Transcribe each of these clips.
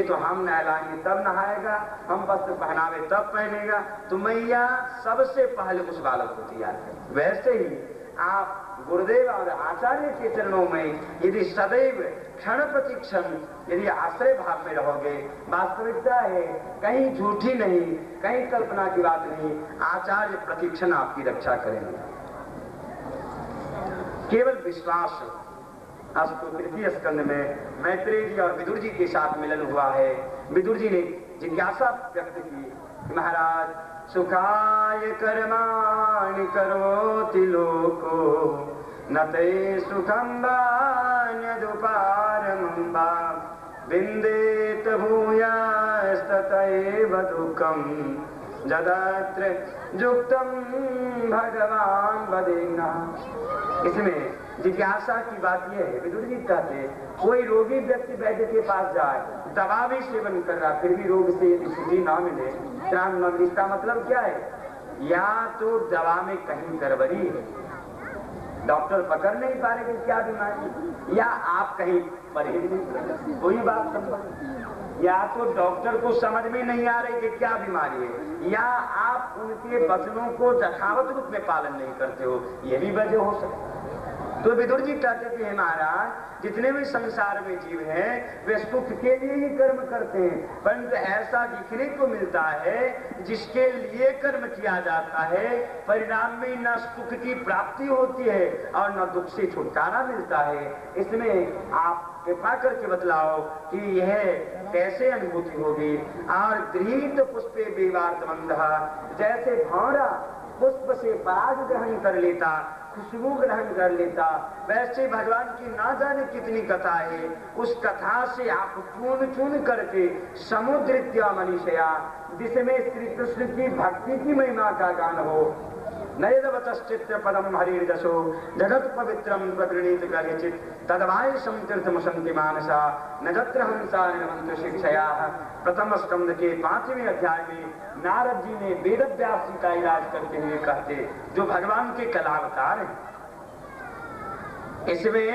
तो हम नहलाएंगे तब नहाएगा, हम वस्त्र पहनावे तब पहनेगा। तो मैया सबसे पहले उस बालक को तैयार करें। वैसे ही आप गुरुदेव और आचार्य के चरणों में यदि सदैव क्षण प्रति क्षण यदि आश्रय भाव में रहोगे, वास्तविकता है कहीं झूठी नहीं, कहीं कल्पना की बात नहीं, आचार्य प्रतिक्षण आपकी रक्षा करेंगे। केवल विश्वास। अस्तु तृतीय स्कंद में मैत्रेय जी और विदुर जी के साथ मिलन हुआ है। विदुर जी ने जिज्ञासा व्यक्त की, महाराज सुखाय कर्माणि करोति लोको न ते सुखं वान्यदुपारमं वा विन्देत भूयास्ततैव दुःखं जदत्र युक्तं भगवान वदेन्नः। इसमें जिज्ञासा की बात यह है, विदुर जी कहते हैं कोई रोगी व्यक्ति वैद्य के पास जाए, दवा भी सेवन कर रहा, फिर भी रोग से यदि छुट्टी ना मिले, त्राण न मिले, इसका मतलब क्या है? या तो दवा में कहीं गड़बड़ी है, डॉक्टर पकड़ नहीं पा रहे कि क्या बीमारी, या आप कहीं परहेज नहीं कर रहे, कोई बात समझ, या तो डॉक्टर को समझ में नहीं आ रही कि क्या बीमारी है, या आप उनके वचनों को यथावत रूप में पालन नहीं करते हो, ये भी वजह हो सकती है। तो विदुर जी कहते थे महाराज जितने भी संसार में जीव हैं वे सुख के लिए ही कर्म करते हैं, परंतु ऐसा दिखने को मिलता है जिसके लिए कर्म किया जाता है परिणाम में न सुख की प्राप्ति होती है और न दुख से छुटकारा मिलता है। इसमें आप कृपा करके बतलाओ कि यह कैसे अनुभूति होगी। और गृहीत पुष्पे विवार्तमंदः, जैसे भौरा पुष्प से पराग ग्रहण कर लेता, खुशबू ग्रहण कर लेता, वैसे भगवान की ना जाने कितनी कथा है, उस कथा से आप चून चून करके समुद्रित्या मनीषया, जिसमें श्री कृष्ण की भक्ति की महिमा का गान हो। नयदवतश्चित्र पदम हरिर्दशो जगत पवित्रम प्रगृणीत करिचित तदवाय संतीर्थम संति मानसा न जत्र हंसा निरमंत्र शिक्षया। प्रथम स्कंद के 5वें अध्याय में नारद जी ने वेद व्यास जी का इलाज करते हुए कहते जो भगवान के कलावतार हैं। इसमें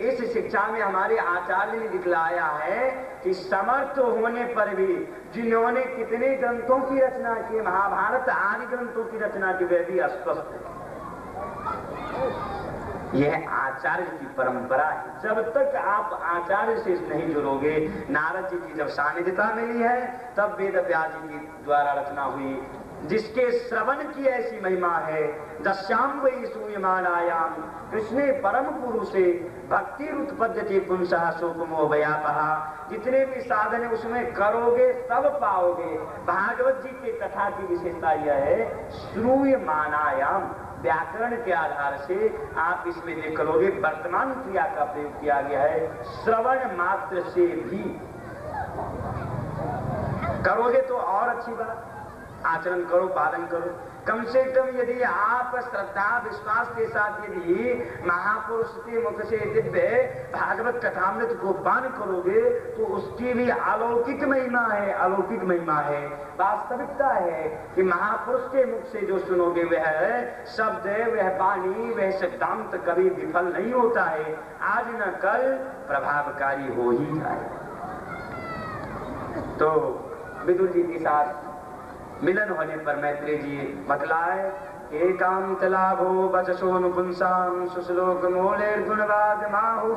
इस शिक्षा में हमारे आचार्य ने दिखलाया है कि समर्थ होने पर भी जिन्होंने कितने ग्रंथों की रचना की, महाभारत आदि ग्रंथों की रचना की, वे भी अस्वस्थ है। यह आचार्य की परंपरा है। जब तक आप आचार्य से नहीं जुड़ोगे, नारद जी की जब सानिध्यता मिली है तब वेद व्यास जी की द्वारा रचना हुई, जिसके श्रवण की ऐसी महिमा है। दश्याम वै सूयमानायाम कृष्णे परम पुरुषे भक्ति उत्पद्यते पुंसः शोकमो व्यापः। जितने भी साधन है उसमें करोगे सब पाओगे। भागवत जी की कथा की विशेषता यह है श्रूयमानायाम, व्याकरण के आधार से आप इसमें देख लोगे वर्तमान क्रिया का प्रयोग किया गया है। श्रवण मात्र से भी करोगे तो और अच्छी बात, आचरण करो, पालन करो। कम से कम यदि आप श्रद्धा विश्वास के साथ यदि महापुरुष के मुख से दिव्य भागवत कथामृत को पान करोगे तो उसकी भी अलौकिक महिमा है, अलौकिक महिमा है। वास्तविकता है कि महापुरुष के मुख से जो सुनोगे वह शब्द, वह वाणी, वह सिद्धांत कभी विफल नहीं होता है, आज न कल प्रभावकारी हो ही जाए। तो विदुर जी के साथ मिलन होने पर मैत्रेय जी बतलाए एकांत लाभो वचसोनुपुंसाम सुश्लोक मोले गुणवाद माहु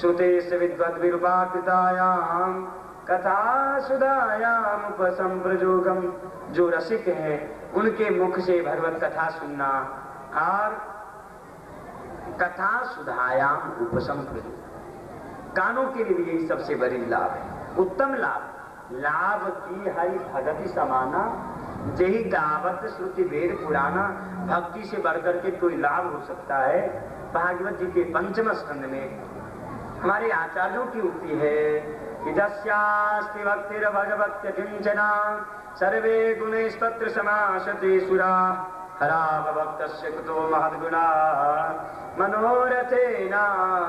सुतेश विद्वद विरूपाकृतायाम कथा सुधायाम उपसंप्रयोगम। जो रसिक है उनके मुख से भगवत कथा सुनना और कथा सुधायाम उपसंप्रयोगम, कानों के लिए यही सबसे बड़ी लाभ है, उत्तम लाभ। लाभ की हरि भगति समाना जही गावत श्रुति वेद पुराना। भक्ति से बढ़कर के कोई लाभ हो सकता है? भागवत जी के 5वें स्कंद में हमारे आचार्यों की उक्ति है कि जस्यास्ति भक्तिर् भगवत्य किंचना सर्वे गुणैस्तत्र समासते सुरा हरा भक्तस्य कुतो महद्गुणा मनोरथेना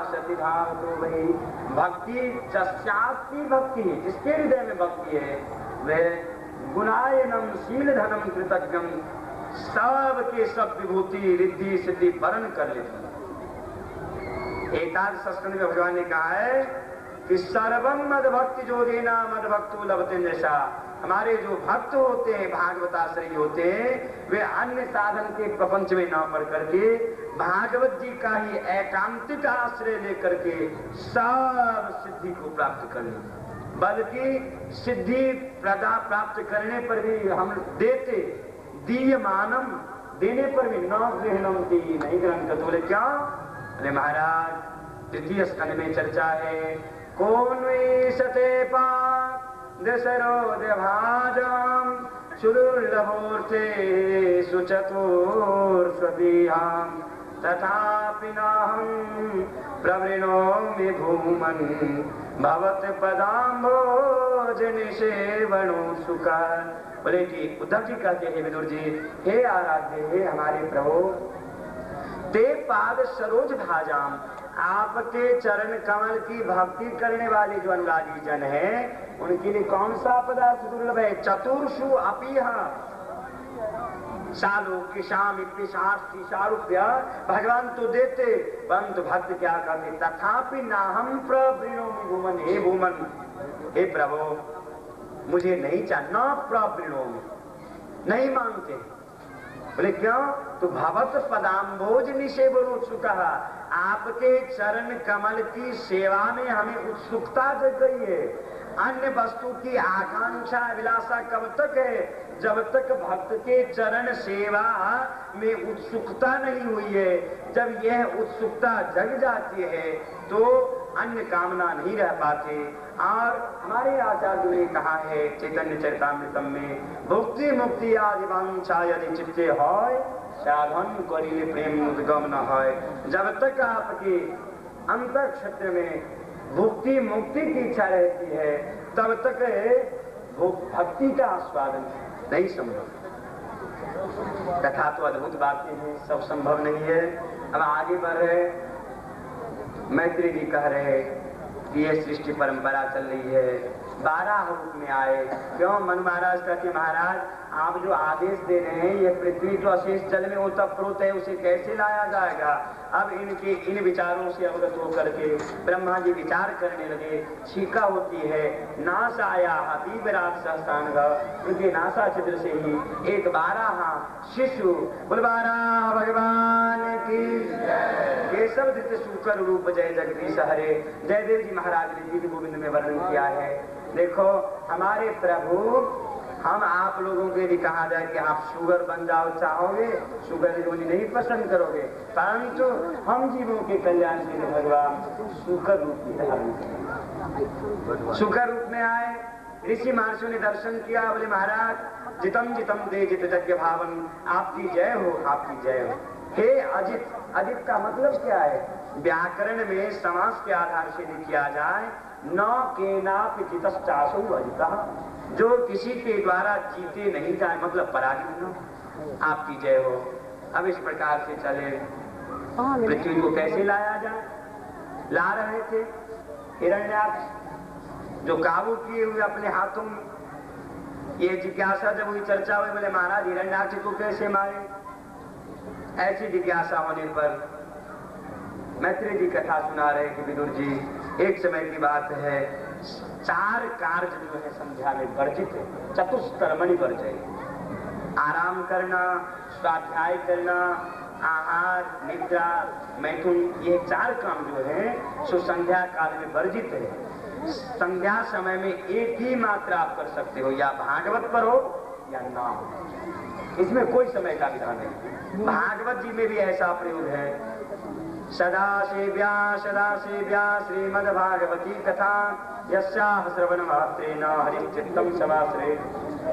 सति भावतो वही। भक्ति जस्यास्ति भक्ति, जिसके हृदय में भक्ति है वह गुणायनम शील धनम कृतज्ञम, सब के सब विभूति रिद्धि सिद्धि वर्ण कर लेते हैं। एकादश स्कंद में भगवान ने कहा है कि सर्वम मद भक्ति जो देना मद भक्तो लभते जैसा। हमारे जो भक्त होते हैं, भागवताश्रयी होते हैं, वे अन्य साधन के प्रपंच में न पड़ करके भागवत जी का ही एकांतिक आश्रय लेकर के सब सिद्धि को प्राप्त कर लें। बल्कि सिद्धि प्रदा प्राप्त करने पर भी हम देते दीयमानम, देने पर भी न ग्रहणम दी, नहीं ग्रहण करते। बोले क्या? अरे महाराज द्वितीय स्कंद में चर्चा है, कौन सते पाक दशरोध भाजम सुदुर्लभोर्थे सुचतुर स्वदीहाम तथापि नाहं प्रवृणोमि भूमन् भवत पदाम्भोज निषेवणो सुखा। बोले कि उद्धव जी कहते हैं विदुर जी, हे आराध्य, हे हमारे प्रभु, ते पाद सरोज भाजाम, आपके चरण कमल की भक्ति करने वाले जो अनुरागी जन हैं, उनके लिए कौन सा पदार्थ दुर्लभ है? चतुर्षु अपीह सालों की शाम रुपया भगवान तो देते, परंतु भक्त क्या करते? तथापि नाहम प्रवृणोमि भूमन, हे भूमन, हे प्रभु, मुझे नहीं चाहिए, न प्रवृणोमि, नहीं मांगते। बोले क्यों? तो भवत पदाम्भोज निषेवणो सुखः, आपके चरण कमल की सेवा में हमें उत्सुकता जग गई है। अन्य वस्तु की आकांक्षा अभिलाषा कब तक है? जब तक भक्त के चरण सेवा में उत्सुकता नहीं हुई है। जब यह उत्सुकता जग जाती है तो अन्य कामना नहीं रह पाते। और हमारे आचार्य ने कहा है चैतन्य चरितामृतम में, भुक्ति मुक्ति आदि वांछा यदि चित्ते होय साधन करिले प्रेम उद्गम न होय। जब तक आपके अंतर क्षेत्र में भुक्ति मुक्ति की इच्छा रहती है, तब तक भक्ति का आस्वादन नहीं संभव। तथा तो अद्भुत बातें हैं, सब संभव नहीं है। अब आगे बढ़ रहे, मैत्री जी कह रहे कि ये सृष्टि परंपरा चल रही है, 12 रूप में आए। क्यों? मनु महाराज कहते, महाराज आप जो आदेश दे रहे हैं, ये पृथ्वी तो अशेष जल में ओतप्रोत है, उसे कैसे लाया जाएगा? अब इनके इन विचारों से अवगत होकर के ब्रह्मा जी विचार करने लगे। छीका होती है, नासा आया हाथी विराट सहस्त्रांग, उनके नासा छिद्र से ही एक 12 शिशु बुलवारा भगवान की केशव धृत शुकर रूप जय जगदीश हरे। जयदेव जी महाराज ने गीत गोविंद में वर्णन किया है। देखो हमारे प्रभु, हम आप लोगों के लिए कहा जाए कि आप शुगर बन जाओ चाहोगे, शुगर योनि नहीं पसंद करोगे, परंतु हम जीवों के कल्याण के लिए भगवान शुकर रूप में धारण किए, शुकर रूप में आए। ऋषि महर्षियों ने दर्शन किया, बोले महाराज जितम जितम दे जित यज्ञ भावन, आपकी जय हो, आपकी जय हो। हे अजित, अजित का मतलब क्या है? व्याकरण में समास के आधार से लिखा जाए, न केनापि जितश्चासौ अजितः, जो किसी के द्वारा जीते नहीं जाए, मतलब पराजित न, आपकी जय हो। अब इस प्रकार से चले, पृथ्वी को कैसे लाया जाए? ला रहे थे हिरण्याक्ष, जो काबू किए हुए अपने हाथों में। ये जिज्ञासा जब हुई, चर्चा हुई, बोले महाराज हिरण्याक्ष को कैसे मारे? ऐसी जिज्ञासा होने पर मैत्री जी कथा सुना रहे कि विदुर जी, एक समय की बात है, 4 कार्य जो है संध्या में वर्जित है। चतुष्कर्मणि वर्जय, आराम करना, स्वाध्याय करना, आहार, निद्रा, मैथुन, ये 4 काम जो है सो संध्या काल में वर्जित है। संध्या समय में एक ही मात्र आप कर सकते हो, या भागवत पर हो या ना हो, इसमें कोई समय का विधान नहीं। भागवत जी में भी ऐसा प्रयोग है, सदा सेव्या श्रीमद्भागवती कथा यस्याः श्रवण मात्रेण हरि चित्तम समाश्रय।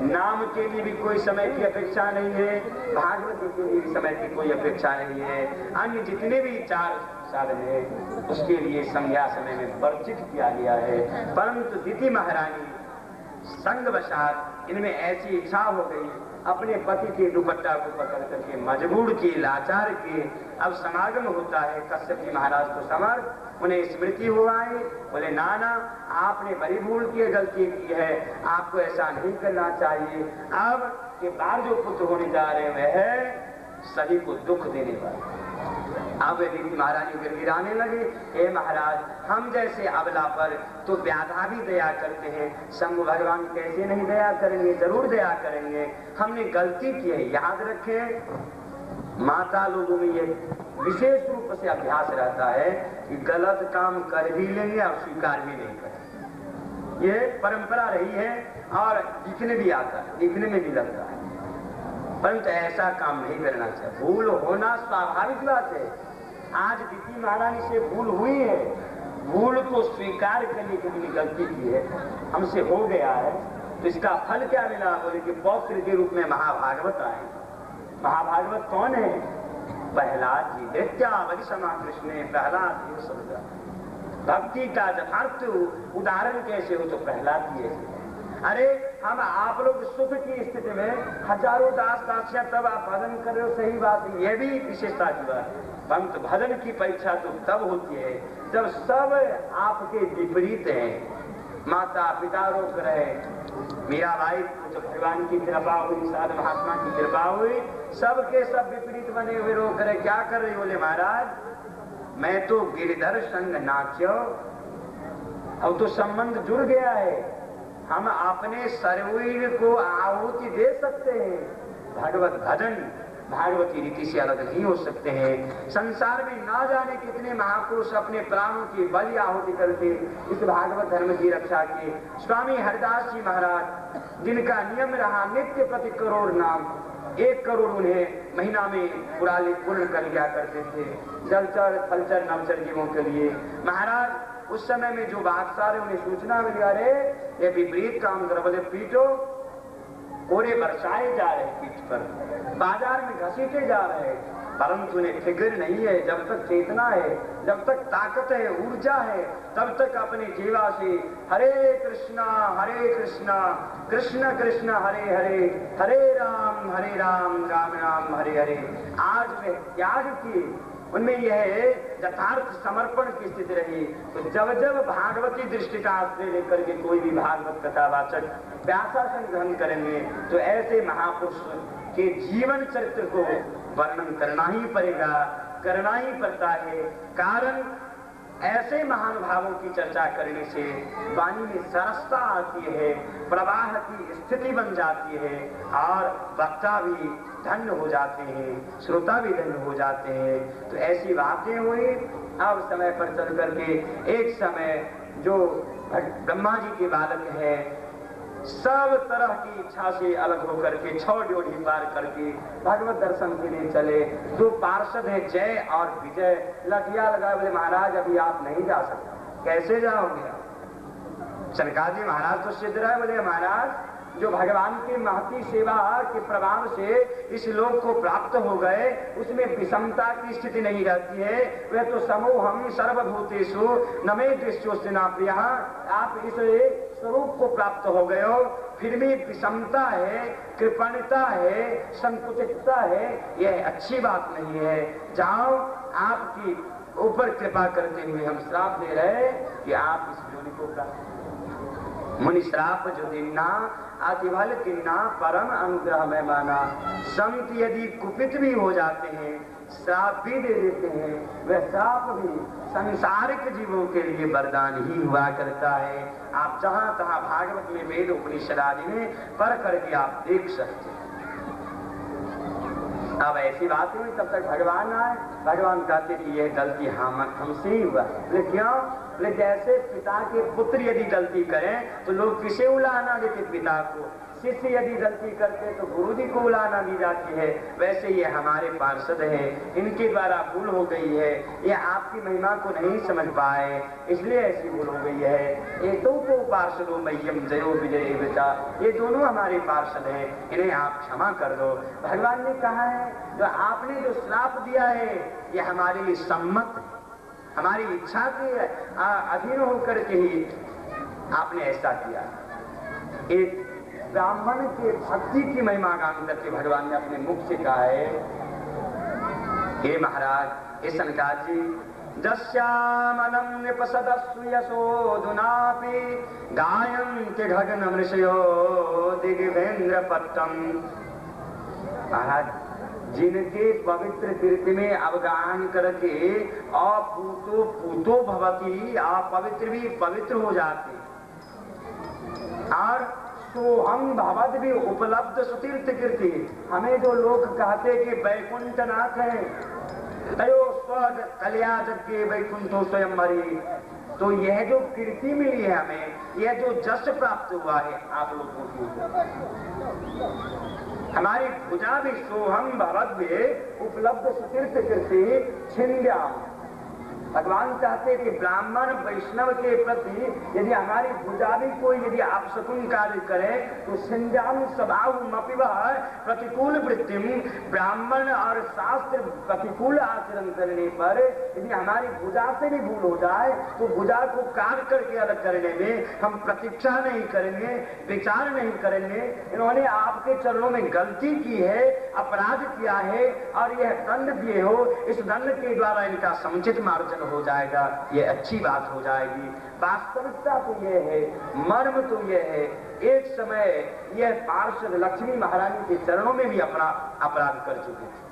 नाम के लिए भी कोई समय की अपेक्षा नहीं है, भागवत के लिए भी समय की कोई अपेक्षा नहीं है। अन्य जितने भी 4 साधन है उसके लिए संध्या समय में वर्जित किया गया है। परंतु दीति महारानी संगवशात इनमें ऐसी इच्छा हो गई, अपने पति के दुपट्टा को पकड़ करके मजबूर किए, लाचार किए। अब समागम होता है, कश्यप जी महाराज को समर्थ, उन्हें स्मृति हुआ है, बोले नाना आपने बड़ी भूल की, गलती की है, आपको ऐसा नहीं करना चाहिए। अब के बाद जो पुत्र होने जा रहे हैं सभी को दुख देने वाले, अब रीति महारानी गिड़गिड़ाने लगे, हे महाराज हम जैसे अबला पर तो व्याधा भी दया करते हैं, शंभु भगवान कैसे नहीं दया करेंगे, जरूर दया करेंगे। हमने गलती की है, याद रखें माता लोगों में ये विशेष रूप से अभ्यास रहता है कि गलत काम कर भी लेंगे और स्वीकार भी नहीं करेंगे। ये परंपरा रही है और दिखने भी आता है, दिखने में भी लगता है, परंतु ऐसा काम नहीं करना चाहिए। भूल होना स्वाभाविक बात है। आज दीदी महारानी से भूल हुई है, भूल को स्वीकार करने की हमने गलती की है, हमसे हो गया है, तो इसका फल क्या मिला? बोले कि पौत्र के रूप में महाभागवत आए। महाभागवत कौन है? प्रहलाद जी। दृत्यावधि समा कृष्ण प्रहलाद। भक्ति का यथार्थ उदाहरण कैसे हो तो प्रहलाद जी है। अरे हम आप लोग सुख की स्थिति में हजारों दास दासियां तब आप भजन कर रहे हो, सही बात है, यह भी विशेषता की बात है, परंतु भजन की परीक्षा तो तब होती है जब सब आपके विपरीत हैं। माता पिता रोक रहे, मीराबाई तो भगवान की कृपा हुई, साध महात्मा की कृपा हुई, सबके सब विपरीत बने हुए रोक रहे। क्या कर रही? बोले महाराज मैं तो गिरधर संग नाच्यो, अब तो संबंध जुड़ गया है, हम अपने शरीर को आहुति दे सकते हैं, भागवत भजन भागवती रीति से अलग नहीं हो सकते हैं। संसार में ना जाने कितने महापुरुष अपने प्राणों की बलि आहुति करके इस भागवत धर्म की रक्षा की। स्वामी हरिदास जी महाराज जिनका नियम रहा नित्य प्रति करोड़ नाम, 1 करोड़ उन्हें महीना में पूर्ण कर लिया करते थे, जलचर थलचर नवचर जीवों के लिए। महाराज उस समय में जो बादशाह उन्हें सूचना मिली, अरे ये विपरीत काम कर, बोले पीटो, कोरे बरसाए जा रहे पीठ पर, बाजार में घसीटे जा रहे, परंतु उन्हें फिक्र नहीं है। जब तक चेतना है, जब तक ताकत है, ऊर्जा है, तब तक अपने जीवा से हरे कृष्णा कृष्ण कृष्ण हरे हरे, हरे राम राम राम हरे हरे। आज वे त्याग की, उनमें यह यथार्थ समर्पण की स्थिति रही। तो जब जब भागवती दृष्टि का आश्रय लेकर के कोई भी भागवत कथावाचक व्यासासन ग्रहण करेंगे तो ऐसे महापुरुष के जीवन चरित्र को वर्णन करना ही पड़ेगा, करना ही पड़ता है। कारण ऐसे महान भावों की चर्चा करने से वाणी में सरसता आती है, प्रवाह की स्थिति बन जाती है और वक्ता भी धन्य हो जाते हैं, श्रोता भी धन्य हो जाते हैं। तो ऐसी बातें हुई। अब समय पर चल करके एक समय जो ब्रह्मा जी के बालक है, सब तरह की इच्छा से अलग होकर के 6 ड्योढ़ी पार करके भगवत दर्शन के लिए चले। 2 पार्षद है जय और विजय, लठिया लगाए, बोले महाराज अभी आप नहीं जा सकते। कैसे जाओगे? सनकादि महाराज तो सिद्ध रहे, बोले महाराज जो भगवान की महती सेवा के प्रभाव से इस लोक को प्राप्त हो गए, उसमें विषमता की स्थिति नहीं रहती है। वह तो समूहम सर्वभूतेषु न मे द्वेष्योऽस्ति न प्रियः। आप इस स्वरूप को प्राप्त हो गए हो, फिर भी विषमता है, कृपणता है, संकुचितता है, यह अच्छी बात नहीं है। जाओ, आपकी ऊपर कृपा करते हुए हम श्राप दे रहे कि आप इस योनि को प्राप्त। मुनि श्राप जो दिन्ना अतिभल किन्ना परम अनुग्रह में माना। संत यदि कुपित भी हो जाते हैं, श्राप भी दे देते हैं, वह श्राप भी संसारिक जीवों के लिए वरदान ही हुआ करता है। आप जहां तहां भागवत में, वेद उपनिषद आदि में पढ़ करके आप देख सकते हैं। अब ऐसी बात हुई, तब तक भगवान आए। भगवान कहते कि यह गलती हमसे ही हुआ। क्यों? जैसे पिता के पुत्र यदि गलती करें तो लोग किसे उलाहना देते? पिता को। शिष्य यदि गलती करते तो गुरु जी को उलाहना दी जाती है। वैसे ये हमारे पार्षद हैं, इनके द्वारा भूल हो गई है, ये आपकी महिमा को नहीं समझ पाए, इसलिए ऐसी भूल हो गई है। ये तो पार्षदों मह्यम जयो विजय बेटा, ये दोनों हमारे पार्षद हैं, इन्हें आप क्षमा कर दो। भगवान ने कहा है जो आपने जो श्राप दिया है ये हमारे लिए सम्मत है, हमारी इच्छा के अधीन होकर के ही आपने ऐसा किया। एक ब्राह्मण के भक्ति की महिमा गान करके भगवान ने अपने मुख से कहा है, हे महाराज, हे सनकाद जी, जस्यामलं नृपसदस्सु यशोधुनापि गायन्ते गगनमृषयो दिग्भेन्द्रपट्टम्। महाराज, जिनके पवित्र तीर्थ में अवगाहन करके अपूतो पूतो भवती, अपवित्र भी पवित्र हो जाते, और सोहम भवद भी उपलब्ध सुतीर्थ कीर्ति। हमें जो लोग कहते कि वैकुंठ नाथ है, तयो स्वर्ग कल्या जबकि वैकुंठो स्वयं मरी, तो यह जो कीर्ति मिली है हमें, यह जो जस प्राप्त हुआ है आप लोगों को, हमारी भुजा भी सोहम भवद में उपलब्ध सुतीर्थ कीर्ति छिंद्याम। भगवान चाहते कि ब्राह्मण वैष्णव के प्रति यदि हमारी भुजा भी कोई यदि अपशकुन कार्य करे तो सिंध्याम स्वभावमपिवा प्रतिकूल वृत्तिम, ब्राह्मण और शास्त्र प्रतिकूल आचरण करने पर यदि हमारी भुजा से भी भूल हो जाए तो भुजा को काट करके अलग करने में हम प्रतीक्षा नहीं करेंगे, विचार नहीं करेंगे। इन्होंने आपके चरणों में गलती की है, अपराध किया है और यह दंड दिए हो, इस दंड के द्वारा इनका समुचित मार्जन हो जाएगा, ये अच्छी बात हो जाएगी। वास्तविकता तो ये है, मर्म तो ये है, एक समय यह पार्षद लक्ष्मी महारानी के चरणों में भी अपना अपराध कर चुके थे।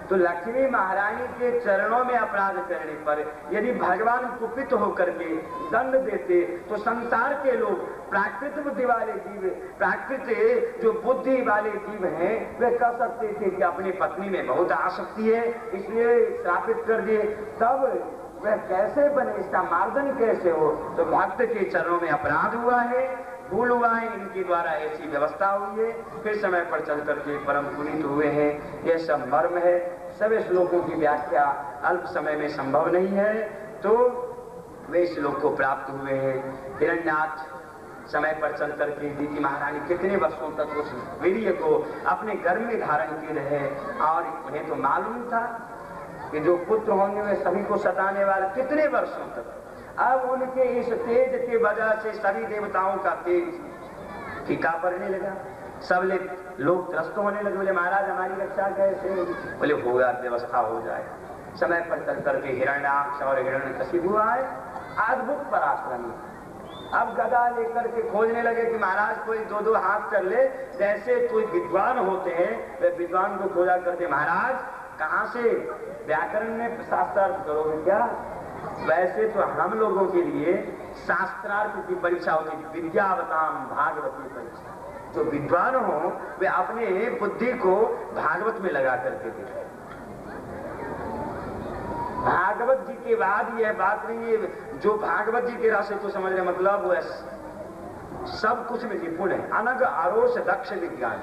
तो लक्ष्मी महारानी के चरणों में अपराध करने पर यदि भगवान कुपित होकर के दंड देते तो संसार के लोग, प्राकृत बुद्धि वाले जीव, प्राकृत जो बुद्धि वाले जीव हैं, वे कह सकते थे कि अपनी पत्नी में बहुत आसक्ति है इसलिए श्रापित कर दिए, तब वह कैसे बने, इसका मार्जन कैसे हो। तो भक्त के चरणों में अपराध हुआ है, भूल हुआ है, इनके द्वारा ऐसी व्यवस्था हुई है, फिर समय पर चल करके परम पुनीत हुए हैं। यह सब मर्म है। सभी श्लोकों की व्याख्या अल्प समय में संभव नहीं है, तो वे श्लोक को प्राप्त हुए हैं। हिरण्याक्ष समय पर चल करके दीति महारानी कितने वर्षों तक उस वीर्य को अपने गर्भ में धारण किए रहे, और उन्हें तो मालूम था कि जो पुत्र होंगे वे सभी को सताने वाले, कितने वर्षों तक। अब उनके इस तेज की वजह से सभी देवताओं का तेज फीका पड़ने लगा, सब लोग त्रस्त होने लगे। बोले महाराज हमारी रक्षा कैसे? बोले होगा, व्यवस्था हो जाए। समय पर चल करके हिरण्याक्ष और हिरण्यकशिपु आए, अद्भुत पराक्रमी। अब गदा लेकर के खोजने लगे कि महाराज कोई दो दो हाथ कर ले, जैसे कोई विद्वान होते हैं वे विद्वान को खोजा करते, महाराज कहाँ से व्याकरण में शास्त्रार्थ करोगे क्या? वैसे तो हम लोगों के लिए शास्त्रार्थ की परीक्षा होती, विद्यावताम भागवती परीक्षा। जो विद्वान हो वे अपने बुद्धि को भागवत में लगा करके देखें। भागवत जी के बाद यह बात नहीं है, जो भागवत जी के रास्ते को समझ रहे मतलब वह सब कुछ में निपुण है, अनग आरोष दक्ष विज्ञान,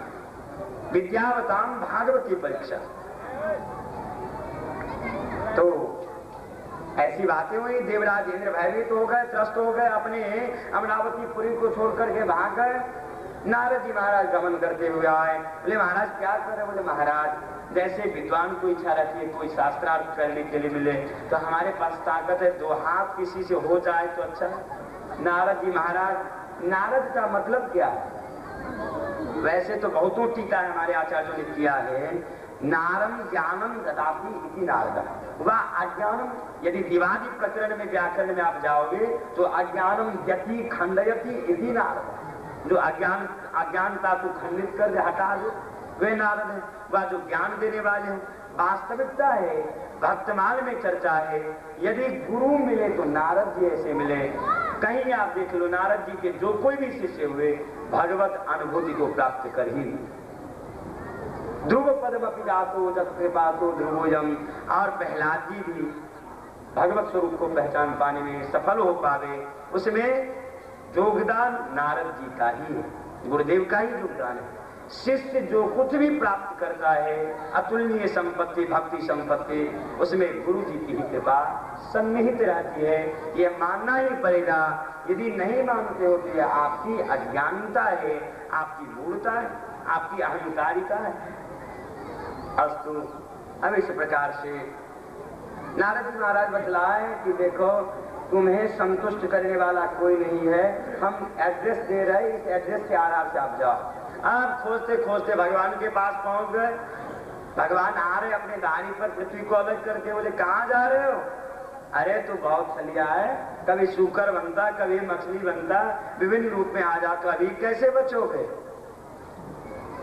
विद्यावताम भागवती परीक्षा। तो ऐसी बातें हुई, देवराज इंद्र भयभीत हो गए, त्रस्त हो गए, अपने अमरावतीपुरी को छोड़ करके भाग गए। नारद जी महाराज गमन करते हुए आए। बोले महाराज क्या कर रहे? बोले महाराज जैसे विद्वान को इच्छा रहती है कोई शास्त्रार्थ करने के लिए मिले, तो हमारे पास ताकत है, दो हाथ किसी से हो जाए तो अच्छा है। नारद जी महाराज, नारद का मतलब क्या है? वैसे तो बहुतों टीका है हमारे आचार्यों ने किया है, नारम ज्ञानम ददाति इति नारद, वह अज्ञानम, यदि विवादी प्रकरण में व्याकरण में आप जाओगे तो अज्ञानम यति खंडयति इति नारद, जो अज्ञानता को खंडित कर हटा दे वे नारद है, वह जो ज्ञान देने वाले हैं। वास्तविकता है, भक्तमाल में चर्चा है, यदि गुरु मिले तो नारद जी ऐसे मिले। कहीं आप देख लो नारद जी के जो कोई भी शिष्य हुए भगवत अनुभूति को प्राप्त कर ही, ध्रुव पदमपि जातो जत कृपातो ध्रुवोयम, और प्रहलाद जी भी भगवत स्वरूप को पहचान पाने में सफल हो पावे, उसमें योगदान नारद जी का ही है, गुरुदेव का ही योगदान है। शिष्य जो कुछ भी प्राप्त करता है अतुलनीय संपत्ति, भक्ति संपत्ति, उसमें गुरु जी की ही कृपा सन्निहित रहती है, यह मानना ही पड़ेगा। यदि नहीं मानते हो तो यह आपकी अज्ञानता है, आपकी मूढ़ता है, आपकी अहंकारिता है। अस्तु, अब इस प्रकार से नारद जी महाराज बतलाए कि देखो तुम्हें संतुष्ट करने वाला कोई नहीं है, हम एड्रेस दे रहे, इस एड्रेस के आधार से आप जाओ। आप खोजते खोजते भगवान के पास पहुंच गए। भगवान आ रहे अपने गाड़ी पर, पृथ्वी को अलग करके। बोले कहाँ जा रहे हो? अरे तो बहुत छलिया है, कभी सूकर बनता, कभी मछली बनता, विभिन्न रूप में आ जाता, अभी कैसे बचोगे?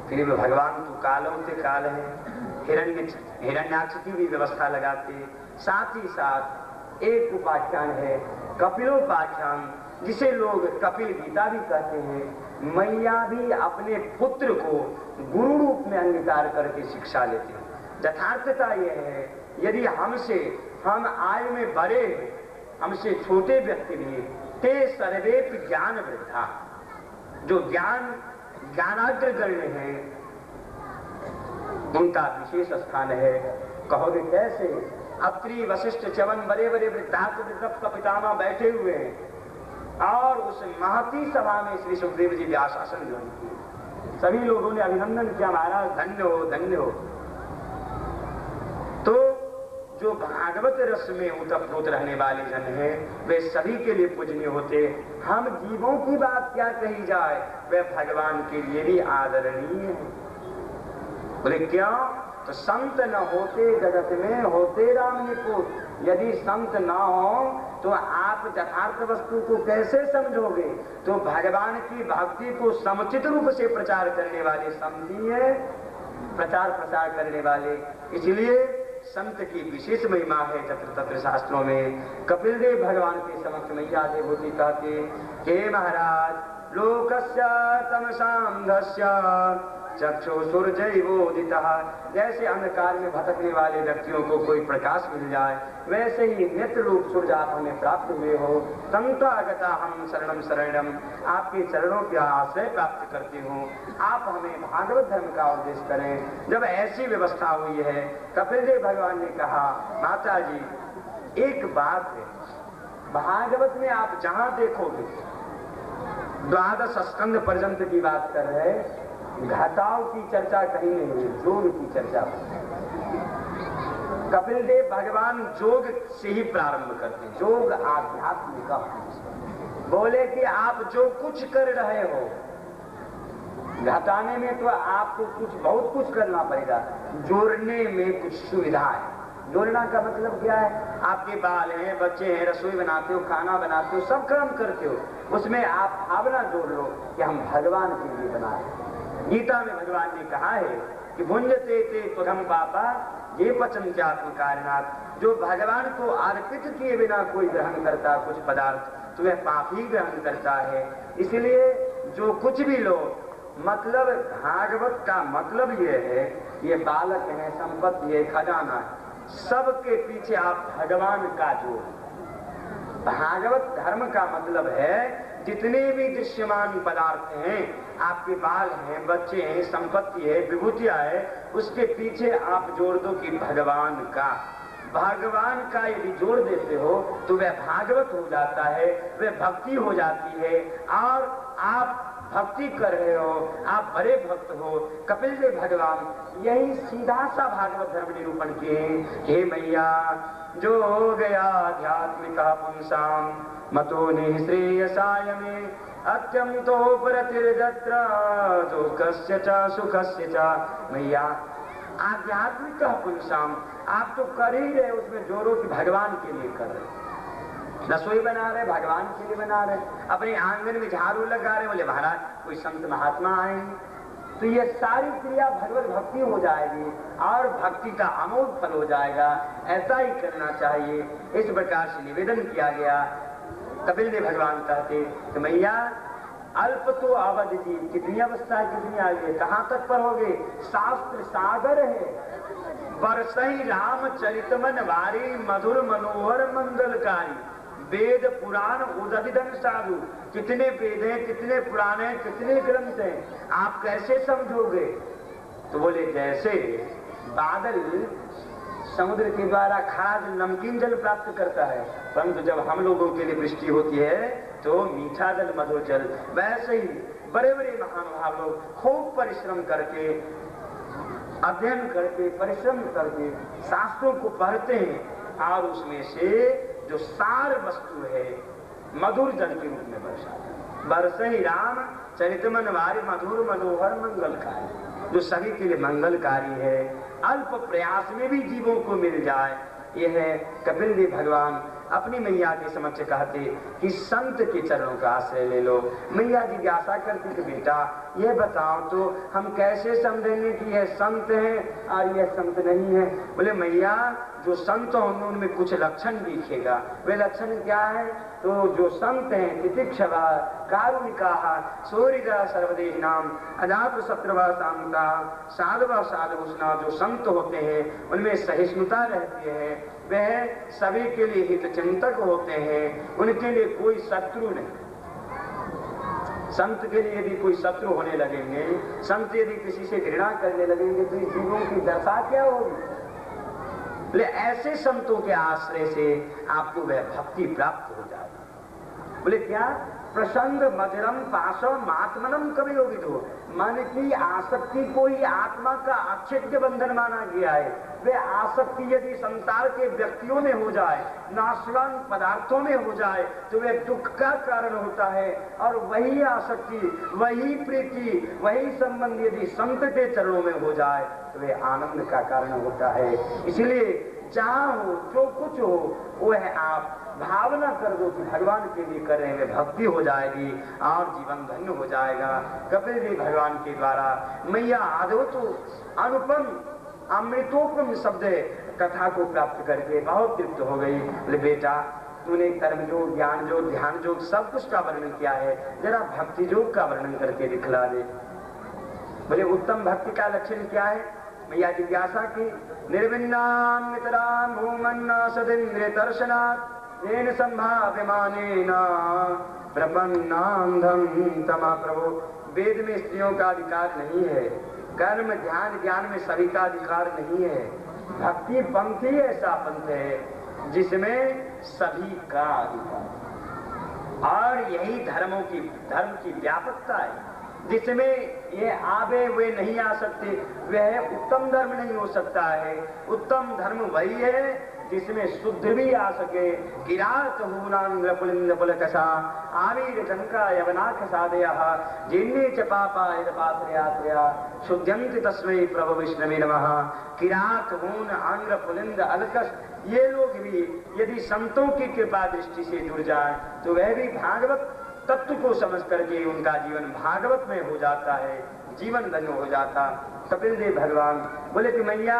फिर भगवान तू कालों से काल है, हिरण्याक्ष की भी व्यवस्था लगाते। साथ ही साथ एक उपाख्यान है कपिलोपाख्यान, जिसे लोग कपिल गीता भी कहते हैं। मैया भी अपने पुत्र को गुरु रूप में अंगीकार करके शिक्षा लेते हैं। यथार्थता यह है, यदि हम आयु में बड़े, हमसे छोटे व्यक्ति भी, ते सर्वेपि ज्ञान वृद्धा, जो ज्ञानाग्रगण्य हैं, उनका विशेष स्थान है। कहोगे कैसे? अत्रि वशिष्ठ च्यवन बड़े बड़े वृद्धात्व पितामह बैठे हुए हैं और उस महती सभा में श्री सुखदेव जी व्यासासन ग्रहण किए। सभी लोगों ने अभिनंदन किया, महाराज धन्य हो, धन्य हो। तो जो भागवत रस में उतप्रोत रहने वाले जन हैं, वे सभी के लिए पूजनीय होते। हम जीवों की बात क्या कही जाए, वे भगवान के लिए भी आदरणीय है। बोले क्यों? तो संत न होते जगत में होते राम निपुत। यदि संत न हो तो आप यथार्थ वस्तु को कैसे समझोगे? तो भगवान की भक्ति को समुचित रूप से प्रचार करने वाले संत ही है, प्रचार प्रसार करने वाले। इसलिए संत की विशेष महिमा है तत्र तत्र शास्त्रों में। कपिल देव भगवान के समक्ष मैया देवहूति कहते, हे महाराज लोकस्य तमसांधस्य चक्षुषुर्जैवोदितः। जैसे अंधकार में भटकने वाले व्यक्तियों को कोई प्रकाश मिल जाए, वैसे ही नेत्र रूप सूर्य आप हमें प्राप्त हुए हो। तंतागता हम शरणम शरणम, आपके चरणों का आश्रय प्राप्त करती हूँ। आप हमें भागवत धर्म का उपदेश करें। जब ऐसी व्यवस्था हुई है, कपिल देव भगवान ने कहा, माता जी एक बात है, भागवत में आप जहां देखोगे 12 स्कंद पर्यंत की बात कर रहे, घटाव की चर्चा कहीं नहीं हुई, जोग की चर्चा। कपिल देव भगवान जोग से ही प्रारंभ करते, जोग आध्यात्मिक। बोले कि आप जो कुछ कर रहे हो, घटाने में तो आपको बहुत कुछ करना पड़ेगा, जोड़ने में कुछ सुविधा है। जोड़ना का मतलब क्या है? आपके बाल हैं, बच्चे हैं, रसोई बनाते हो, खाना बनाते हो, सब काम करते हो, उसमें आप भावना जोड़ लो कि हम भगवान के लिए बना रहे हैं। गीता में भगवान ने कहा है कि भुंजते ते तुरम पापा ये पचन्त्यात्म कारणात्। जो भगवान को अर्पित किए बिना कोई ग्रहण करता कुछ पदार्थ, तो वह पाप ही ग्रहण करता है। इसलिए जो कुछ भी लो, मतलब भागवत का मतलब ये है, ये बालक है, संपत्ति है, खजाना है, सबके पीछे आप भगवान का जोड़। भागवत धर्म का मतलब है जितने भी दृश्यमान पदार्थ हैं, आपके बाल हैं, बच्चे हैं, संपत्ति है, विभूतियां है, उसके पीछे आप जोड़ दो कि भगवान का। भगवान का यदि जोड़ देते हो तो वह भागवत हो जाता है, वह भक्ति हो जाती है, और आप भक्ति कर रहे हो, आप बड़े भक्त हो। कपिल देव भगवान यही सीधा सा भागवत धर्म निरूपण किए। हे मैया जो हो गया आध्यात्मिक पुंसाम मतो निःश्रेयसाय में अत्यंतो प्रतिर्गत्र दुःखस्य च सुखस्य च। मैया आध्यात्मिक पुंसाम आप तो कर ही रहे, उसमें जोरों की भगवान के लिए कर रहे। रसोई बना रहे, भगवान के लिए बना रहे, अपने आंगन में झाड़ू लगा रहे, बोले महाराज कोई संत महात्मा आएंगे, तो ये सारी क्रिया भगवत भक्ति हो जाएगी और भक्ति का अमोघ फल हो जाएगा। ऐसा ही करना चाहिए। इस प्रकार से निवेदन किया गया। कपिल देव भगवान कहते कि मैया अल्प तो अवधि जी, कितनी अवस्था है, कितनी आयु है, कहाँ तक पढ़ोगे? शास्त्र सागर है, बरसई रामचरित मन वारी मधुर मनोहर मंगलकारी। वेद पुराण उदधिदन साधु, कितने वेद हैं, कितने पुराण हैं, कितने ग्रंथ हैं, आप कैसे समझोगे? तो बोले जैसे बादल समुद्र के द्वारा खारा जल, नमकीन जल प्राप्त करता है, परंतु जब हम लोगों के लिए वृष्टि होती है तो मीठा जल, मधुर जल, वैसे ही बड़े बड़े महानुभाव लोग खूब परिश्रम करके, अध्ययन करके, परिश्रम करके शास्त्रों को पढ़ते हैं और उसमें से जो सार वस्तु है मधुर जल के रूप में बरसाते। बरसई राम चरितमन वारी मधुर मनोहर मंगलकारी, जो सभी के लिए मंगलकारी है, अल्प प्रयास में भी जीवों को मिल जाए। यह है कपिल देव भगवान अपनी मैया के समक्ष कहते कि संत के चरणों का आश्रय ले लो। मैया जिज्ञासा करती कि बेटा ये बताओ तो हम कैसे समझेंगे कि यह संत है और यह संत नहीं है। बोले मैया जो संत होंगे उनमें कुछ लक्षण दिखेगा। वे लक्षण क्या है? तो जो संत हैं तितिक्षवा कारुणिका सूर्य सर्वदेश नाम अजात शत्रुवा शांता साधुवा साधुष्णा। जो संत होते हैं उनमें सहिष्णुता रहती है, वह सभी के लिए हित चिंतक होते हैं, उनके लिए कोई शत्रु नहीं। संत के लिए यदि कोई शत्रु होने लगेंगे, संत यदि किसी से घृणा करने लगेंगे तो इस जीवों की दशा क्या होगी? बोले ऐसे संतों के आश्रय से आपको वह भक्ति प्राप्त हो जाएगी। बोले क्या? प्रसंग मधुरम पाशम आत्मनम कभी होगी तो मन की आसक्ति को ही आत्मा का अक्षेद्य बंधन माना गया है। वे आसक्ति यदि संसार के व्यक्तियों में हो जाए, नाशवान पदार्थों में हो जाए तो वे दुख का कारण होता है। और वही आसक्ति, वही प्रीति, वही संबंध यदि संत के चरणों में हो जाए तो वे आनंद का कारण होता है। इसलिए जहाँ हो जो कुछ हो वो है आप भावना कर दो कि भगवान के लिए कर रहे हैं, भक्ति हो जाएगी और जीवन धन्य हो जाएगा। कपिल जी भगवान के द्वारा मैया आदो तो अनुपम अमृतोपम शब्द कथा को प्राप्त करके बहुत तृप्त हो गई। बोले बेटा तूने कर्म योग, ज्ञान योग, ध्यान योग सब कुछ का वर्णन किया है, जरा भक्ति योग का वर्णन करके दिखला दे। बोले उत्तम भक्ति का लक्षण क्या है? मैया जिज्ञासा की निर्विन्नाम मितराम भूमन्ना सदिंद्र दर्शनात् येन संभाव्यमानेन प्रपन्नांधं तमा। प्रभु वेद में स्त्रियों का अधिकार नहीं है, कर्म ध्यान ज्ञान में सभी का अधिकार नहीं है। भक्ति पंथी ऐसा पंथ है जिसमें सभी का अधिकार, और यही धर्म की व्यापकता है जिसमें ये आवे वे नहीं आ सकते। वह उत्तम धर्म नहीं हो सकता है। उत्तम धर्म वही है जिसमें शुद्ध भी आ सके। किरात हूनांग्र पुलिंद पुलकसा आवीर टंका यवनाथ साधयः जिन्ने च पापा यदपात्रयात्रया शुद्ध्यन्ति तस्मै प्रभु विष्णवे नमः। किरात हून आंग्र पुलिंद अलकस, ये लोग भी यदि संतों की कृपा दृष्टि से जुड़ जाए तो वह भी भागवत तत्व को समझ करके उनका जीवन भागवत में हो जाता है, जीवन धन्य हो जाता। कपिल देव भगवान बोले कि मैया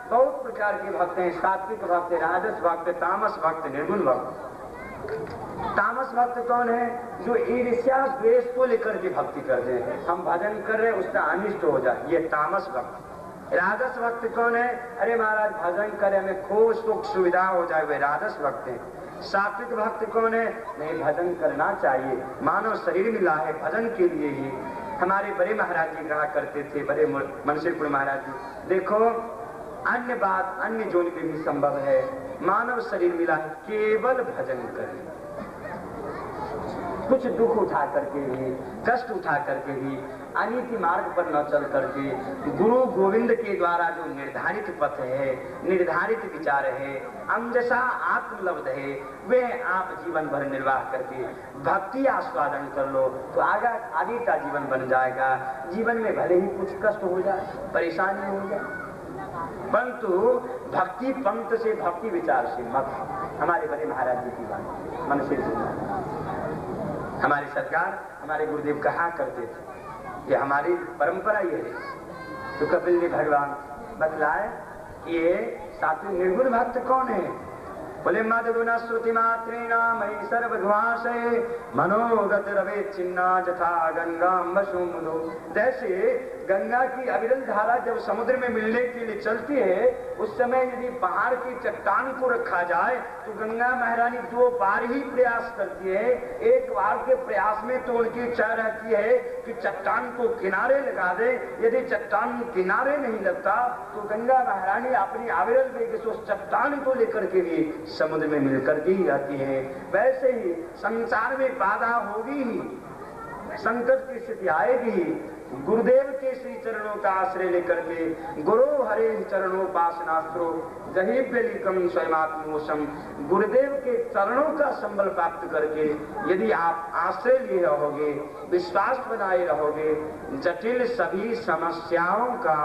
बहुत प्रकार के भक्त हैं, सात्विक भक्त, राजस भक्त, तामस भक्त, निर्गुण भक्त। तामस भक्त कौन है? जो ईर्ष्या द्वेष को लेकर के भक्ति करते हैं, हम भजन कर रहे उसका अनिष्ट हो जाए, ये तामस भक्त। राजस भक्त कौन है? अरे महाराज भजन करे हमें खूब सुख सुविधा हो जाए, वे राजस भक्त हैं। सात्विक भक्त कौन है? नहीं भजन करना चाहिए, मानव शरीर मिला है भजन के लिए ही। हमारे बड़े महाराज जी कहा करते थे, बड़े मनसीपुर महाराज जी, देखो अन्य बात अन्य जोन पे भी संभव है, मानव शरीर मिला है केवल भजन करें। कुछ दुख उठा करके भी, कष्ट उठा करके भी, अनिति मार्ग पर न चल करके गुरु गोविंद के द्वारा जो निर्धारित पथ है, निर्धारित विचार है, अंजसा आत्मलब्ध है, वे आप जीवन भर निर्वाह करके भक्ति आस्वादन कर लो तो आगे का जीवन बन जाएगा। जीवन में भले ही कुछ कष्ट हो जाए, परेशानी हो जाए, परंतु भक्ति पंथ से, भक्ति विचार से मत। हमारे बड़े महाराज जी की बात मन से सुनना। हमारे सरकार, हमारे गुरुदेव कहा करते थे, ये हमारी परंपरा ये है। तो कपिल जी भगवान बतलाए ये सात्विक निर्गुण भक्त कौन है? बोले मदगुण श्रुति मात्रेण मयि सर्वध्वासये मनोगत रवे चिन्ना जथा गंगा वसुमधु। जैसे गंगा की अविरल धारा जब समुद्र में मिलने के लिए चलती है, उस समय यदि पहाड़ की चट्टान को रखा जाए तो गंगा महारानी 2 बार ही प्रयास करती है। एक बार के प्रयास में तो उनकी इच्छा रहती है कि चट्टान को किनारे लगा दे। यदि चट्टान किनारे नहीं लगता तो गंगा महारानी अपनी अविरल वेग से उस चट्टान को लेकर के भी समुद्र में मिलकर के ही आती है। वैसे ही संसार में बाधा होगी ही, संकट की स्थिति आएगी, गुरुदेव के श्री चरणों का आश्रय लेकर के गुरु हरे चरणोपासनास्त्रो जहीव्यलिकम स्वयमात्मोषम, गुरुदेव के चरणों का संबल प्राप्त करके यदि आप आश्रय लिए रहोगे, विश्वास बनाए रहोगे, जटिल सभी समस्याओं का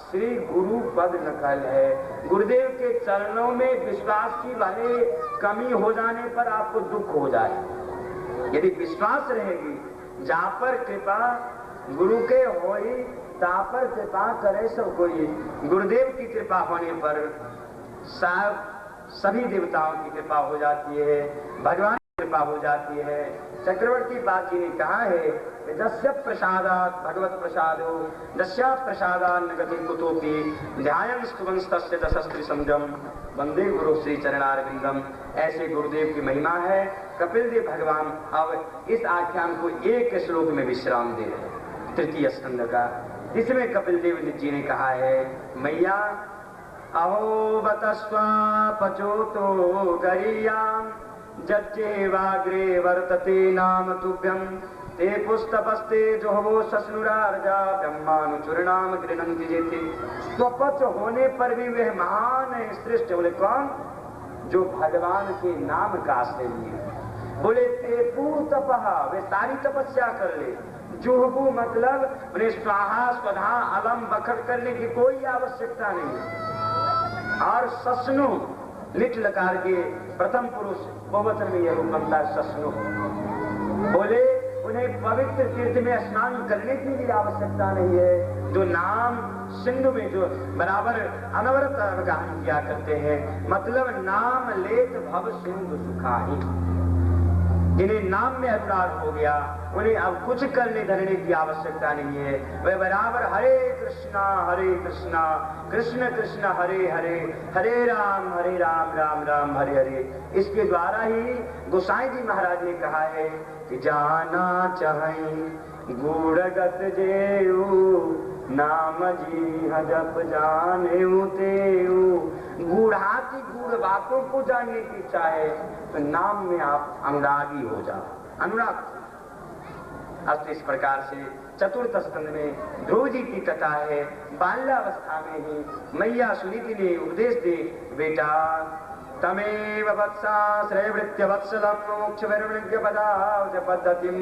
श्री गुरु पद नकल है। गुरुदेव के चरणों में विश्वास की भले कमी हो जाने पर आपको दुख हो जाए, यदि विश्वास रहेगी, जहाँ पर कृपा गुरु के होई ता पर कृपा करे सब कोई। गुरुदेव की कृपा होने पर सभी देवताओं की कृपा हो जाती है, भगवान की कृपा हो जाती है। चक्रवर्ती बात जी ने कहा है, दस्य प्रसादात् भगवत प्रसादो दस्या प्रसादान् न गति कुतोपि ध्यायन् स्तुवंस्तस्य दशस्त्रि संजम वंदे गुरु श्री चरणारविंदम। ऐसे गुरुदेव की महिमा है। कपिल देव भगवान अब इस आख्यान को एक श्लोक में विश्राम दे रहे हैं, तृतीय स्कंद का, जिसमें कपिल देव जी ने कहा है, मैया अहो बतस्वा पचोतो गरीयाम जच्चेवाग्रे वर्तते नाम तुभ्यम ते पुस्तपस्ते जो वो ससनुरार्जा ब्रह्मानुचूर्णाम गृह्णन्ति जेति। स्वपच होने पर भी वह महान है, श्रेष्ठ। बोले कौन? जो भगवान के नाम का आश्रय लिए। बोले ते पूतपहा, वे सारी तपस्या कर ले। जुहबू मतलब उन्हें स्वाहा स्वधा अलम बखट करने की कोई आवश्यकता नहीं। और ससनु लिट लकार के प्रथम पुरुष बहुवचन में यह रूप बनता है ससनु। बोले उन्हें पवित्र तीर्थ में स्नान करने की भी आवश्यकता नहीं है, जो नाम सिंधु में जो बराबर अनवरत गान किया करते हैं। मतलब नाम लेत भव सिंधु सुखाही, जिन्हें नाम में अनुराग हो गया, उन्हें अब कुछ करने धरने की आवश्यकता नहीं है। वे बराबर हरे कृष्णा कृष्ण कृष्ण हरे हरे, हरे राम राम राम हरे हरे। इसके द्वारा ही गोसाई जी महाराज ने कहा है कि जाना चाहें गूढ़गत जेऊ नाम जी जप जाने तेऊ। गूढ़ाति गूढ़ बातों को जानने की इच्छा है तो नाम में आप अनुरागी हो जाओ, अनुराग। अब इस प्रकार से चतुर्थ स्कंद में ध्रुव जी की कथा है। बाल्यावस्था में ही मैया सुनीति ने उपदेश दे, बेटा तमेव वत्साश्रयवृत्य वत्सलम मोक्ष वैराग्य पदावच पद्धतिम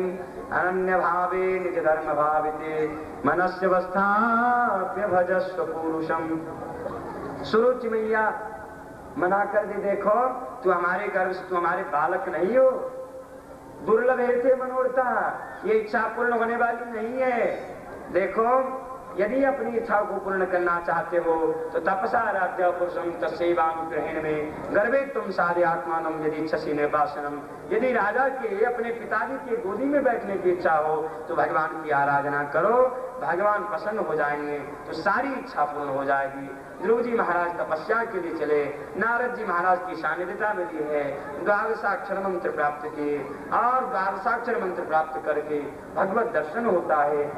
अनन्य भावे निज धर्म भाविते मनस्यवस्थाप्य भजस्व पुरुषम। सुरुचि मैया मना कर दे, देखो तू हमारे गर्भ से, तू हमारे बालक नहीं हो। दुर्लभ है मनोरथा, ये इच्छा पूर्ण होने वाली नहीं है। देखो यदि अपनी इच्छा को पूर्ण करना चाहते हो तो तपसा राज्य पुरुषम तस्यैवाम ग्रहण में गर्भे तुम साधे आत्मानम यदि इच्छसी निर्वासनम। यदि राजा के अपने पिताजी के गोदी में बैठने की इच्छा हो तो भगवान की आराधना करो, भगवान प्रसन्न हो जाएंगे तो सारी इच्छा पूर्ण हो जाएगी। ध्रुव जी महाराज तपस्या के लिए चले, नारद जी महाराज की सानिध्यता मिली है, द्वादशाक्षर मंत्र प्राप्त किए और द्वादशाक्षर मंत्र प्राप्त करके भगवत दर्शन होता है।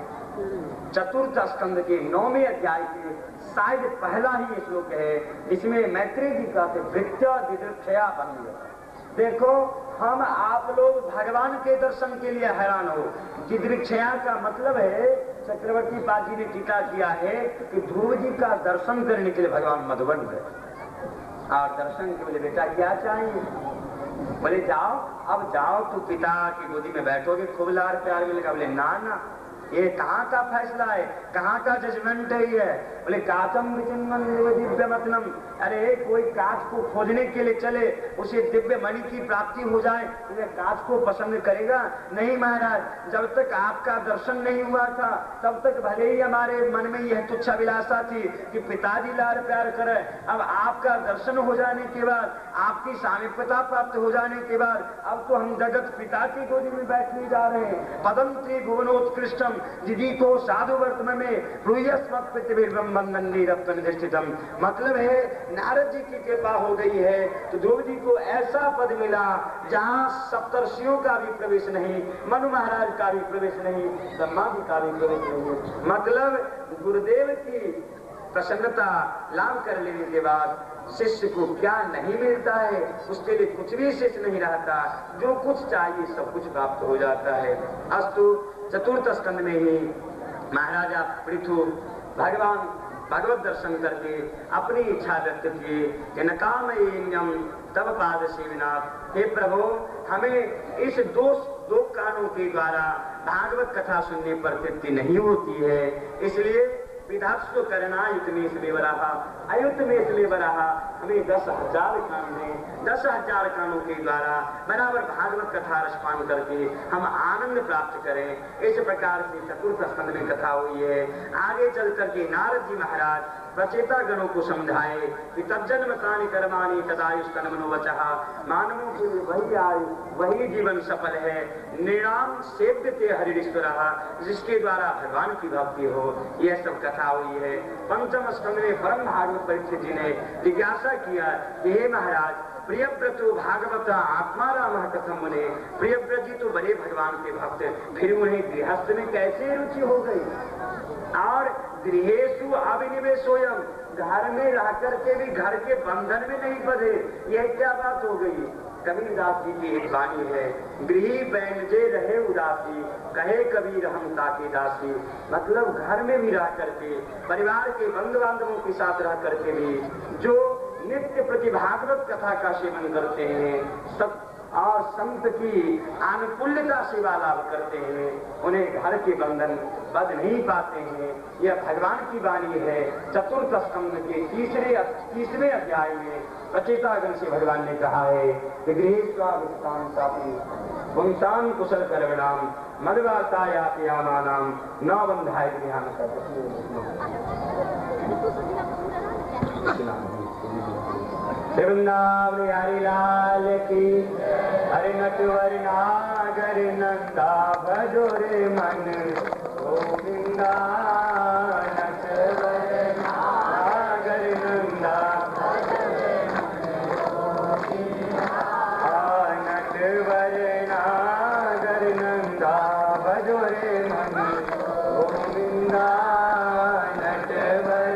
चतुर्थ स्कंद के 9वें अध्याय के शायद पहला ही श्लोक है, जिसमें मैत्रेय जी कहते वृत्या दिदृक्षया बंद। देखो हम आप लोग भगवान के दर्शन के लिए हैरान हो। दिदृक्षया का मतलब है, चक्रवर्ती पाद जी ने टीका किया है कि ध्रुव जी का दर्शन करने के लिए भगवान मधुबन गए और दर्शन के लिए बेटा क्या चाहिए? बोले जाओ, अब जाओ तो पिता की गोदी में बैठोगे, खूब लाड़ प्यार मिलेगा। बोले ना ना, ये कहाँ का फैसला है, कहाँ का जजमेंट है ये? बोले काचम विचिन्वन दिव्य मतनम। अरे कोई कांच को खोजने के लिए चले, उसे दिव्य मणि की प्राप्ति हो जाए तो ये कांच को पसंद करेगा? नहीं महाराज, जब तक आपका दर्शन नहीं हुआ था तब तक भले ही हमारे मन में यह तुच्छाभिलाषा थी कि पिताजी लाड़ प्यार करे। अब आपका दर्शन हो जाने के बाद, आपकी सामीप्यता प्राप्त हो जाने के बाद अब तो हम जगत पिता की गोदी में बैठने जा रहे हैं। पदंत्री भुवनोत्कृष्टम जिदी को साधु वर्तमान में मतलब है नारद जी की कृपा हो गई है तो ध्रुव जी को ऐसा पद मिला जहाँ सप्तर्षियों का भी प्रवेश नहीं, मनु महाराज का भी प्रवेश नहीं, ब्रह्मा जी का भी प्रवेश नहीं। मतलब गुरुदेव की प्रसन्नता लाभ कर लेने के बाद शिष्य को क्या नहीं मिलता है, उसके लिए कुछ भी शिष्य नहीं रहता, जो कुछ चाहिए सब कुछ प्राप्त हो जाता है। अस्तु चतुर्थ स्कंद में ही महाराजा पृथु भगवान भगवत दर्शन करके अपनी इच्छा व्यक्त किए कि नकामयेन्यम तब पाद सेविनाथ, हे प्रभु हमें इस दो कानों के द्वारा भागवत कथा सुनने पर तृप्ति नहीं होती है, इसलिए विधात्सु करना युत में इसलिए बराहा अयुत में इसलिए बराहा, हमें 10,000 कान दें, 10,000 कानों के द्वारा बराबर भागवत कथा रसपान करके हम आनंद प्राप्त करें। इस प्रकार से चतुर्थ स्कंद में कथा हुई है। आगे चल करके नारद जी महाराज प्रचेता गणों को समझाए कि तज्जन्म तानि कर्माणि तदायुष तन मनोवचः, मानवों के लिए वही आयु वही जीवन सफल है, निराम सेव्यते हरिश्वरः, जिसके द्वारा भगवान की भक्ति हो। यह सब कथा हुई है। पंचम स्कंद में परम भागवत परीक्षित जी ने जिज्ञासा किया कि हे महाराज, प्रियव्रतो भागवत आत्मा राम कथम मुने, प्रियव्रत जी तो बड़े भगवान के भक्त, फिर उन्हें गृहस्थ में कैसे रुचि हो गई? और गृहेषु अविनिवेशोयम, घर में रह करके भी घर के बंधन में नहीं बंधे, यह क्या बात हो गई? कबीरदास जी की एक वाणी है, गृही बैनजे रहे उदासी, कहे कबीर हम ताके दासी। मतलब घर में भी रह करके, परिवार के बंधु बांधवों के साथ रह करके भी जो नित्य प्रति भागवत कथा का सेवन करते हैं सब और संत की अनुकूलता सेवा लाभ करते हैं, उन्हें घर के बंधन बंध नहीं पाते हैं। यह भगवान की वाणी है। चतुर्थ स्कंद के तीसरे अध्याय में प्रचेतागण से भगवान ने कहा है कि गृहेष्वाभिष्टांसापि पुंसां कुशल कर्मणाम मदवार्तायापयामानाम न बंधाय गृहान वृंदावन हरि लाल की, हरि नटवर नागर नंदा भजो रे मन गोविंदा, नटवर नागर नंदा नटवर नागर नंदा भजो रे मन गोविंदा, नटवर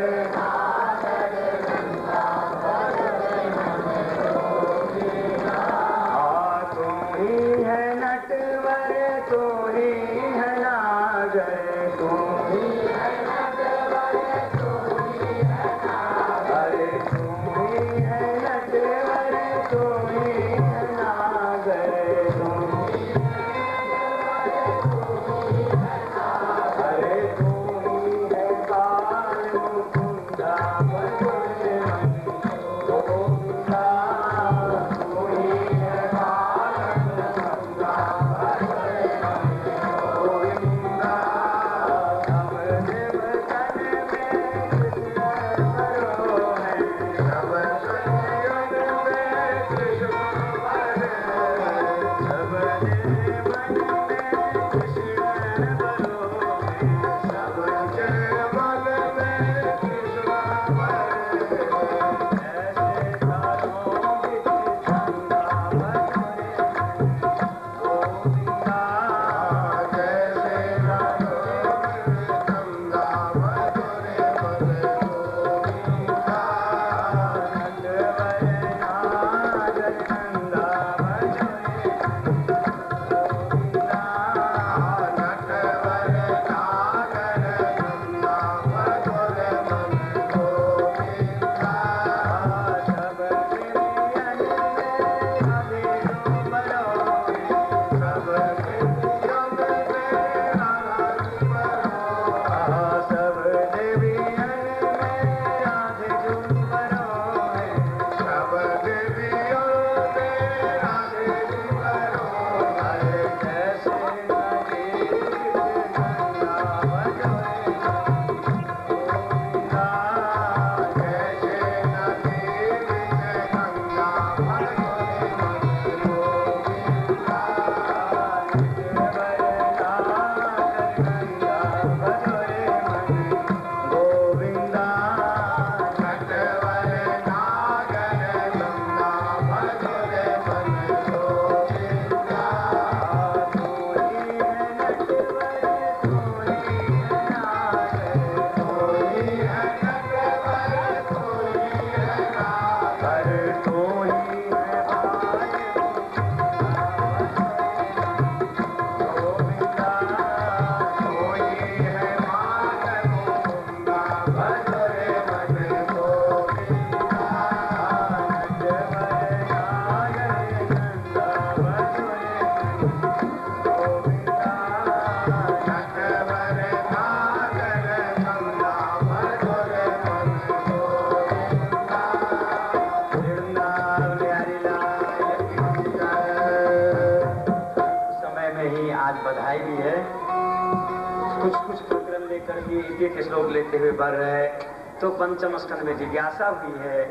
एक एक श्लोक लेते हुए बढ़ रहे हैं। तो पंचम स्कंद में जिज्ञासा हुई है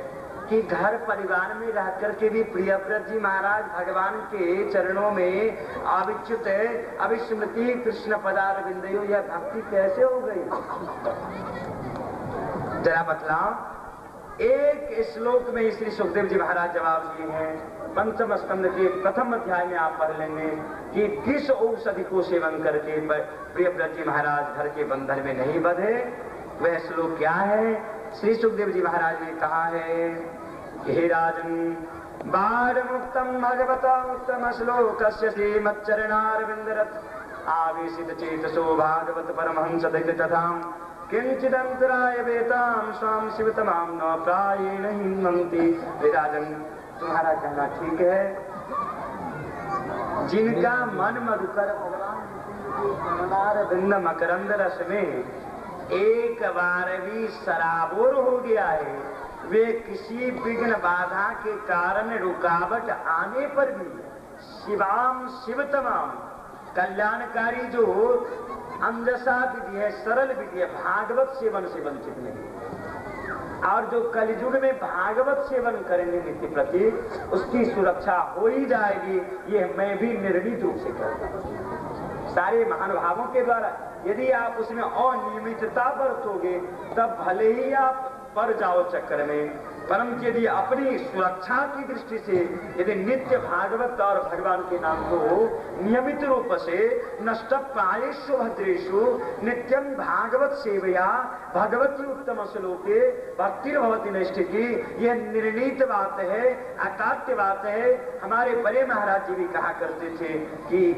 कि घर परिवार में रह करके भी प्रियव्रत जी महाराज भगवान के चरणों में अविच्युत अविस्मृति कृष्ण पदारविंदयो, यह भक्ति कैसे हो गई? जरा बतलाओ। एक श्लोक में श्री सुखदेव जी महाराज जवाब दिए हैं। पंचम स्कंद के प्रथम अध्याय में आप पढ़ लेंगे कि किस औषधि को सेवन करके प्रियव्रत जी महाराज घर के बंधन में नहीं बंधे। वह श्लोक क्या है? श्री सुखदेव जी महाराज ने कहा है, हे राजन, बाढ़ मुक्तम भगवता उत्तम श्लोकस्य श्रीमच्चरणारविंदरत आवेशित चेतसो भागवत परमहंस दैत्य तथाम किंचिदंतराय वेताम स्वाम शिवतमाम न प्रायेण हिन्वन्ति। हे राजन, तुम्हारा कहना ठीक है। जिनका मन मधुकर भगवान मकरंद रस में एक बार भी सराबोर हो गया है, वे किसी विघ्न बाधा के कारण रुकावट आने पर भी शिवाम शिवतमाम कल्याणकारी जो अंजसा विधि है, सरल विधि है, भागवत सेवन से वंचित नहीं। और जो कलियुग में भागवत सेवन करेंगे नित्य प्रति, उसकी सुरक्षा हो ही जाएगी। ये मैं भी निर्णित रूप से कहता हूँ। सारे महानुभावों के द्वारा यदि आप उसमें अनियमितता बरतोगे तब भले ही आप पड़ जाओ चक्कर में, परंतु यदि अपनी सुरक्षा की दृष्टि से यदि नित्य भागवत और भगवान के नाम को नियमित रूप से नष्ट प्रायेषु भद्रेषु नित्यम भागवत सेवया भगवती उत्तम श्लोके भक्तिर्भवति नैष्ठिकी, यह निर्णीत बात है, अकाट्य बात है। हमारे बड़े महाराज जी भी कहा करते थे कि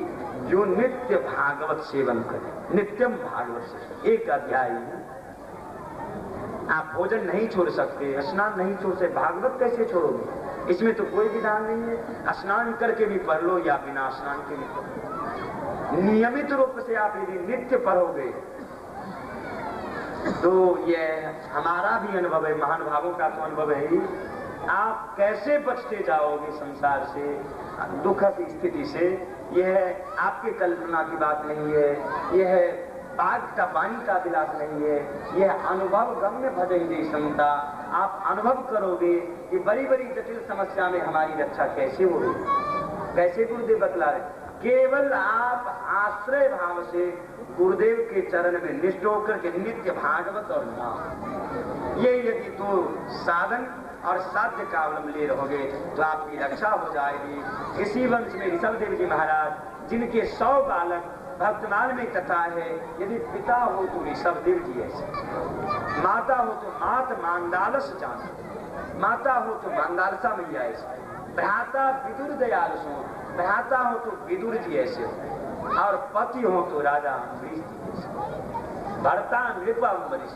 जो नित्य भागवत सेवन करे, नित्यम भागवत सेवन, एक अध्याय आप भोजन नहीं छोड़ सकते, स्नान नहीं छोड़ सकते, भागवत कैसे छोड़ोगे? इसमें तो कोई विधान नहीं है। स्नान करके भी पढ़ लो या बिना स्नान के भी पढ़ लो। नियमित रूप से आप यदि नित्य पढ़ोगे तो यह हमारा भी अनुभव है, महानुभावों का तो अनुभव है ही। आप कैसे बचते जाओगे संसार से, दुख की स्थिति से, यह आपकी कल्पना की बात नहीं है, यह बाग का पानी का विलास नहीं है, यह अनुभव गम्य भजेंगे संता। आप अनुभव करोगे कि बड़ी बड़ी जटिल समस्या में हमारी रक्षा कैसे हो रही, कैसे गुरुदेव बतला रहे। केवल आप आश्रय भाव से गुरुदेव के चरण में निष्ठ होकर के नित्य भागवत और नाम, ये यदि तो साधन और साध्य का अवलंब ले रहोगे तो आपकी रक्षा हो जाएगी। इसी वंश में ऋषभदेव जी महाराज, जिनके 100 बालक भक्तमाल में कथा है, यदि पिता हो तो ऋषभदेव जी ऐसे, माता हो तो मात मांदालस जान, माता हो तो मांदालसा मैया ऐसे, भ्राता विदुर दयाल सो, भ्राता हो तो विदुर जी ऐसे, और पति हो तो राजा अम्बरीश जी ऐसे, भर्ता नृपा अम्बरीश।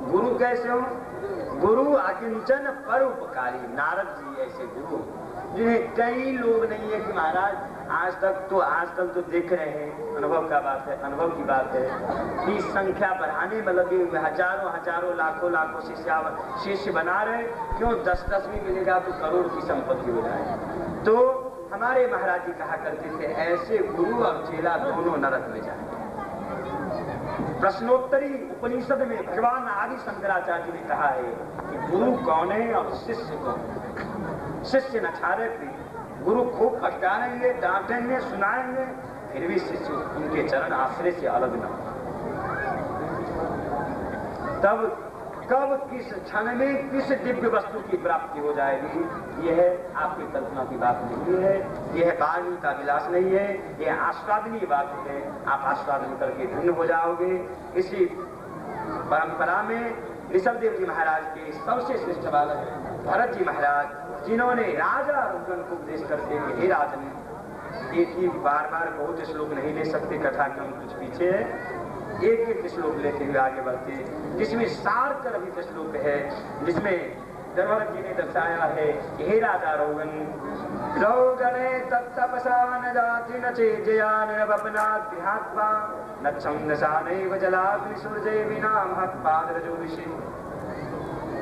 गुरु कैसे हो? गुरु अकिंचन परोपकारी, नारद जी ऐसे गुरु जिन्हें कई लोग नहीं है कि महाराज आज तक तो देख रहे हैं, अनुभव का बात है, अनुभव की बात है कि संख्या बढ़ाने में लगे हुए हजारों लाखों शिष्य बना रहे। क्यों? 10 भी मिलेगा तो करोड़ की संपत्ति हो जाए। तो हमारे महाराज जी कहा करते थे, ऐसे गुरु और चेला दोनों नरक में जाए। प्रश्नोत्तरी उपनिषद में भगवान आदि शंकराचार्य जी ने कहा है कि गुरु कौन है और शिष्य कौन है। शिष्य न छाड़े, गुरु खूब फटकारेंगे, डांटेंगे, सुनाएंगे, फिर भी शिष्य उनके चरण आश्रय से अलग न हो। तब कब किस क्षण में किस दिव्य वस्तु की प्राप्ति हो जाएगी, यह आपकी कल्पना की बात नहीं है, यह वाणी का विलास नहीं है, यह आस्वादनीय बात है। आप आस्वादन करके धन्य हो जाओगे। इसी परंपरा में ऋषभदेव जी महाराज के सबसे श्रेष्ठ बालक भरत जी महाराज, जिन्होंने राजा रुद्रन को उपदेश करते हुए, हे राजन, एक ही बार बहुत श्लोक नहीं ले सकते, कथा के कुछ पीछे है, एक श्लोक लेते हुए आगे बढ़ते, जिसमें सार कर अभी श्लोक है, जिसमें धर्मराज जी ने दर्शाया है कि हे राजा रोगणे तत्तपसा न जाति न चेजयान न वपनात् विहात्वा न छंदसानैव जलाग्नि सूर्ये विना महत्पाद रजोविषे।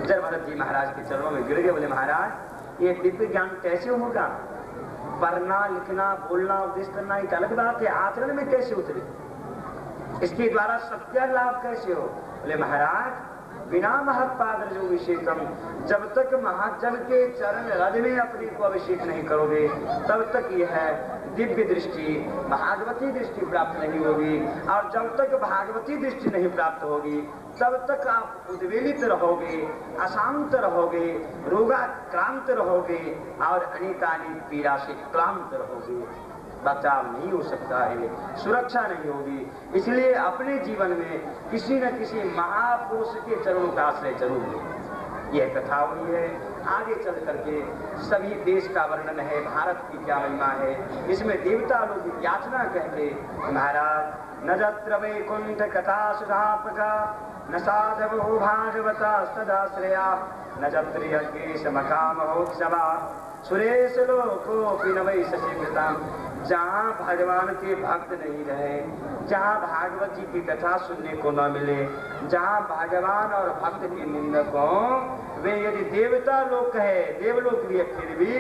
धर्मराज जी महाराज के चरणों में गिर गए, बोले महाराज ये दिव्य ज्ञान कैसे होगा? पढ़ना लिखना बोलना उपदेश करना एक अलग बात है, आचरण में कैसे उतरे? इसके द्वारा सत्य लाभ कैसे हो? बोले महाराज बिना महत्पाद जो अभिषेकम, जब तक महाजन के चरण रज में अपने को अभिषेक नहीं करोगे तब तक यह दिव्य दृष्टि भागवती दृष्टि प्राप्त नहीं होगी। और जब तक भागवती दृष्टि नहीं प्राप्त होगी तब तक आप उद्वेलित रहोगे, अशांत रहोगे, रोगाक्रांत रहोगे और अनेकानेक पीड़ा से क्लांत रहोगे। बचाव नहीं हो सकता है, सुरक्षा नहीं होगी। इसलिए अपने जीवन में किसी न किसी महापुरुष के चरणों का आश्रय जरूर लें। यह कथा हुई है। आगे चल करके सभी देश का वर्णन है, भारत की क्या महिमा है। इसमें देवता लोग याचना कहते महाराज न जत्र वैकुंठ कथा सुधापका न साधवो भागवता सदाश्रया न जत्र यज्ञेश मकामहोत्सवा सुरेश लोकोऽपि न वै शशिकृताम्। जहाँ भगवान के भक्त नहीं रहे, जहाँ भागवत जी की कथा सुनने को न मिले, जहाँ भगवान और भक्त के निंदक हों, वे यदि देवता लोग कहे देवलोक भी फिर भी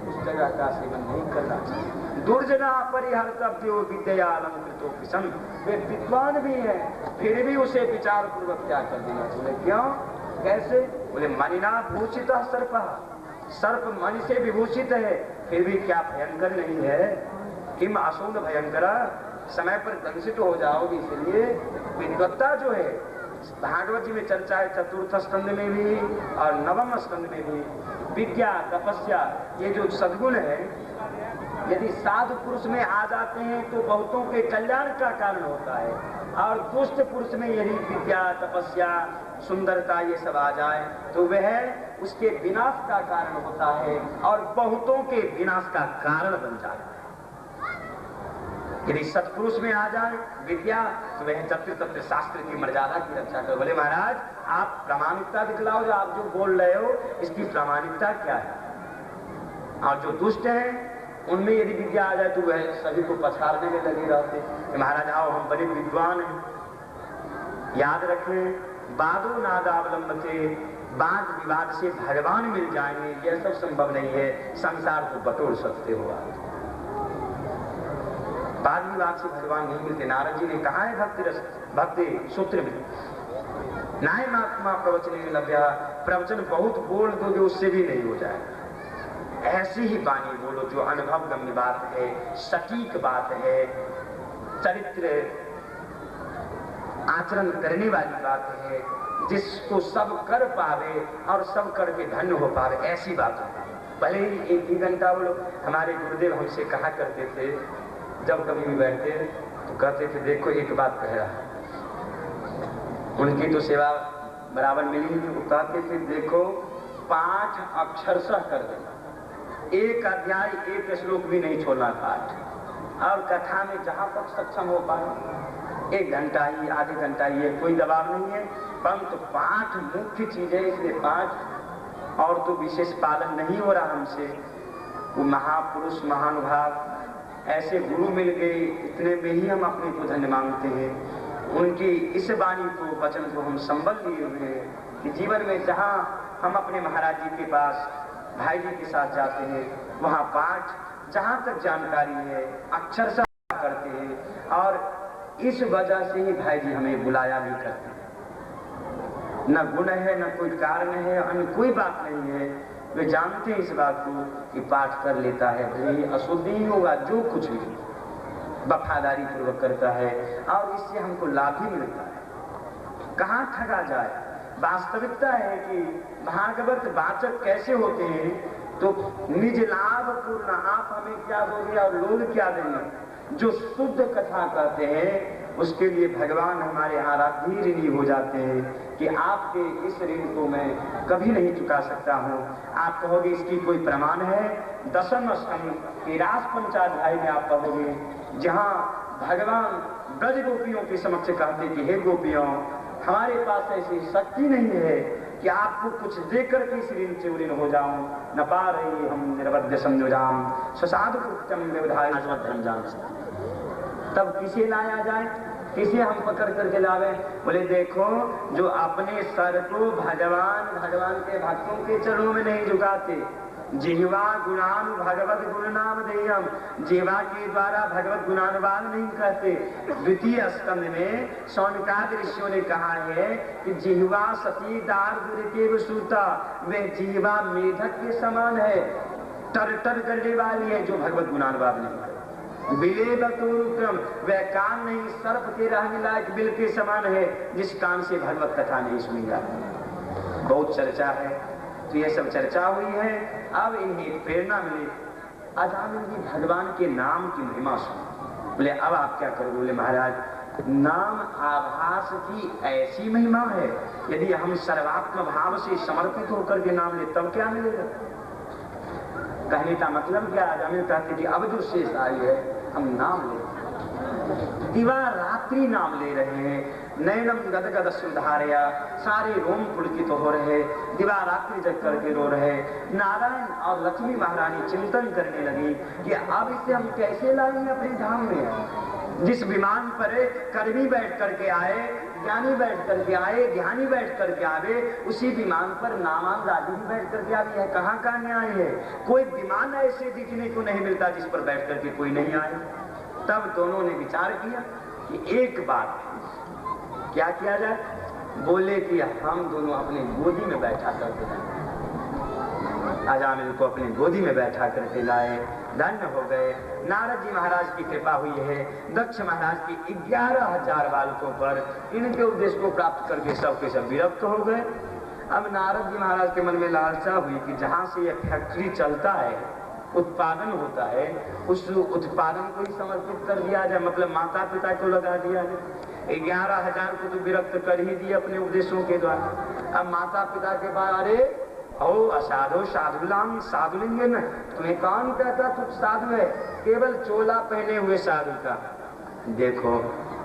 उस जगह का सेवन नहीं करना चाहिए। दुर्जना परिहर्तव्यो विद्यालंकृतो किशन, वे विद्वान भी है फिर भी उसे विचार पूर्वक त्याग कर देना चाहिए। क्यों? कैसे? बोले मणिना भूषित सर्प, सर्प मणि से विभूषित है फिर भी क्या भयंकर नहीं है? किम असून भयंकर, समय पर दंशित हो जाओगे। इसलिए विद्वत्ता जो है भागवत जी में चर्चा है, चतुर्थ स्कंद में भी और नवम स्कंद में भी। विद्या तपस्या ये जो सद्गुण है यदि साधु पुरुष में आ जाते हैं तो बहुतों के कल्याण का कारण होता है, और दुष्ट पुरुष में यदि विद्या तपस्या सुंदरता ये सब आ जाए तो वह उसके विनाश का कारण होता है और बहुतों के विनाश का कारण बन जाता है। यदि सत्पुरुष में आ जाए विद्या तो वह जत्र तत्र शास्त्र की मर्यादा की रक्षा कर। बोले महाराज आप प्रामाणिकता दिखलाओ, जो आप जो बोल रहे हो इसकी प्रामाणिकता क्या है? और जो दुष्ट है उनमें यदि विद्या आ जाए तो वह सभी को पछाड़ने में लगे रहते कि महाराज आओ हम बड़े विद्वान हैं। याद रखें वादो नादावलंबते, वाद विवाद से भगवान मिल जाएंगे यह सब संभव नहीं है। संसार को बटोर सकते हो आप, वाद विवाद से भगवान नहीं मिलते। नारद जी ने कहा है भक्ति सूत्र में नाय महात्मा प्रवचन लभ्या, प्रवचन बहुत बोल दोगे उससे भी नहीं हो जाएगा। ऐसी ही वाणी बोलो जो अनुभव गम्य बात है, सटीक बात है, चरित्र आचरण करने वाली बात है, जिसको सब कर पावे और सब करके धन्य हो पावे, ऐसी बात है। भले ही एक ही घंटा बोलो। हमारे गुरुदेव हमसे कहा करते थे जब कभी भी बैठते तो कहते थे देखो एक बात कह रहा है, उनकी तो सेवा बराबर मिली नहीं। वो कहते थे देखो पाठ अक्षरशः कर देना, एक अध्याय एक श्लोक भी नहीं छोड़ना पाठ, और कथा में जहां तक सक्षम हो पाए 1 घंटा ही आधे घंटा ही है, कोई दबाव नहीं है। परंतु पाठ मुख्य चीज है, इसलिए पाठ और तो विशेष पालन नहीं हो रहा हमसे। वो महापुरुष महानुभाव ऐसे गुरु मिल गए, इतने में ही हम अपने को धन्य मांगते हैं। उनकी इस वाणी को वचन को हम संबल लिए हुए हैं कि जीवन में जहाँ हम अपने महाराज जी के पास भाई जी के साथ जाते हैं वहाँ पाठ जहाँ तक जानकारी है अक्षरशः करते हैं, और इस वजह से ही भाई जी हमें बुलाया भी करते हैं। न गुण है न कोई कारण है, अन्य कोई बात नहीं है। वे जानते हैं इस बात को कि पाठ कर लेता है भले ही अशुद्ध ही होगा, जो कुछ भी वफादारी पूर्वक करता है और इससे हमको लाभ ही मिलता है। कहाँ ठगा जाए। वास्तविकता है कि भागवत वाचक कैसे होते हैं तो निज लाभ पूर्ण, आप हमें क्या दोगे और लोग क्या देंगे। जो शुद्ध कथा कहते हैं उसके लिए भगवान हमारे आराध्य ऋणी हो जाते हैं कि आपके इस ऋण को मैं कभी नहीं चुका सकता हूँ। आप कहोगे इसकी कोई प्रमाण है? 10वें स्कंद के रास पंचाध्याय में आप कहोगे जहाँ भगवान ब्रज गोपियों के समक्ष कहते कि हे गोपियों हमारे पास ऐसी शक्ति नहीं है कि आपको कुछ देकर के इस ऋण से ऋण हो जाऊं। न पा रही हम निरवध्य संयोजाम स्वसाधु कृत्यम व्यवधाय धर्म जान। तब किसे लाया जाए, किसे हम पकड़ करके लावे? बोले देखो जो अपने सर को भगवान के भक्तों के चरणों में नहीं झुकाते, जिह्वा गुणानु भगवत गुण नाम देयम, जिह्वा के द्वारा भगवत गुणानुवाद नहीं कहते। द्वितीय स्कंद में शौनकादि ऋषियों ने कहा है कि जिह्वा सती दार दुर्केव सूता, वह जिह्वा मेढक के समान है, टर टर करने वाली है जो भगवत गुणानुवाद नहीं करती। बिले बतूरुक्रम, वह कान नहीं सर्प के रहने लायक बिल के समान है जिस कान से भगवत कथा नहीं सुनी जाती। बहुत चर्चा है, तो ये सब चर्चा हुई है। अब इन्हें प्रेरणा मिली, अजामिल जी भगवान के नाम की महिमा सुन। बोले अब आप क्या करोगे? बोले महाराज नाम आभास की ऐसी महिमा है, यदि हम सर्वात्म भाव से समर्पित होकर के नाम ले तब क्या मिलेगा? कहने का मतलब क्या? अजामिल कहते कि अब जो शेष आई है हम नाम ले, दिवा रात्रि नाम ले रहे हैं, नैनम गदगद सुधारया, सारे रोम पुलकित तो हो रहे, दिवा रात्रि जग करके रो रहे। नारायण और लक्ष्मी महारानी चिंतन करने लगी कि अब इसे हम कैसे लाएंगे अपने धाम में। जिस विमान पर कर्मी बैठ करके आए, ज्ञानी बैठ करके आए, ध्यानी बैठ करके आवे, उसी विमान पर नामान राजी भी बैठ करके आवी है। कहाँ का न्याय है? कोई विमान ऐसे दिखने को नहीं मिलता जिस पर बैठ करके कोई नहीं आए। तब दोनों ने विचार किया कि एक बात क्या किया जाए। बोले कि हम दोनों अपने गोदी में बैठा करके लाए, अजामिल को अपनी गोदी में बैठा करके लाए। धन्य हो गए। नारद जी महाराज की कृपा हुई है दक्ष महाराज की 11,000 बालकों पर। इनके उपदेश को प्राप्त करके सब के सब विरक्त हो गए। अब नारद जी महाराज के मन में लालसा हुई कि जहाँ से यह फैक्ट्री चलता है, उत्पादन होता है, उस उत्पादन को ही समर्पित कर दिया जाए, मतलब माता पिता को लगा दिया जाए। 11,000 को तो विरक्त कर ही दिए अपने उपदेशों के द्वारा। अब माता पिता के बाद अरे ओ असाधु साधुलाम साधु लेंगे न, तुम्हें कौन कहता तुझ साधु है? केवल चोला पहने हुए साधु का। देखो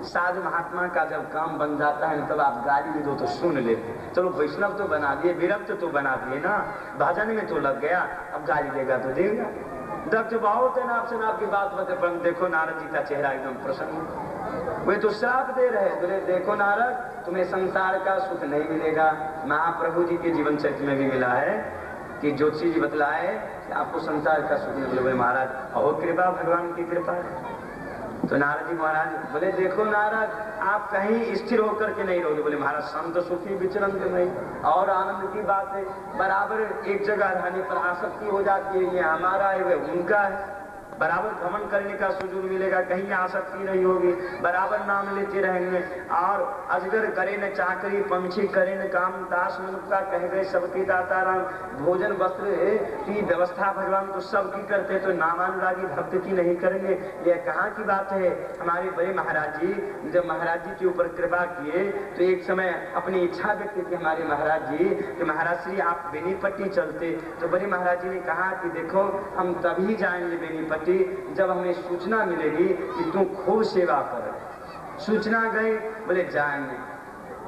साधु महात्मा का जब काम बन जाता है तब आप गाली भी दो तो सुन लेते। चलो वैष्णव तो बना दिए, विरक्त तो बना दिए ना, भजन में तो लग गया, अब गाली देगा तो देगा। दक्ष बहुत है नाप से नाप की बात बते, पर देखो नारद जी का चेहरा एकदम प्रसन्न। वे तो श्राप दे रहे, बोले देखो नारद तुम्हें संसार का सुख नहीं मिलेगा। महाप्रभु जी के जीवन चरित्र में भी मिला है कि ज्योतिषी जी बतलाए कि आपको संसार का सुख नहीं मिलेगा। महाराज अहो कृपा, भगवान की कृपा है। तो नारद जी महाराज बोले देखो नारद आप कहीं स्थिर होकर के नहीं रहोगे। बोले महाराज संत सुखी विचरण नहीं, और आनंद की बात है, बराबर एक जगह रहने पर आसक्ति हो जाती है, ये हमारा है वह उनका है। बराबर भ्रमण करने का सुजूग मिलेगा, कहीं आसक्ति नहीं होगी, बराबर नाम लेते रहेंगे। और अजगर करे न चाकरी, पंछी करे न काम, दास मनुष्य का कह गए सबके दाता राम। भोजन वस्त्र की व्यवस्था भगवान तो सबकी करते, तो नामानुरागी भक्त की नहीं करेंगे? यह कहाँ की बात है? हमारे बड़े महाराज जी जब महाराज जी के ऊपर कृपा किए तो एक समय अपनी इच्छा व्यक्त की हमारे महाराज जी कि महाराज श्री आप बेनीपट्टी चलते। तो बड़े महाराज जी ने कहा कि देखो हम तभी जाएंगे बेनीपट्टी जब हमें सूचना मिलेगी कि तू खूब सेवा कर। सूचना गई, बोले जाएंगे।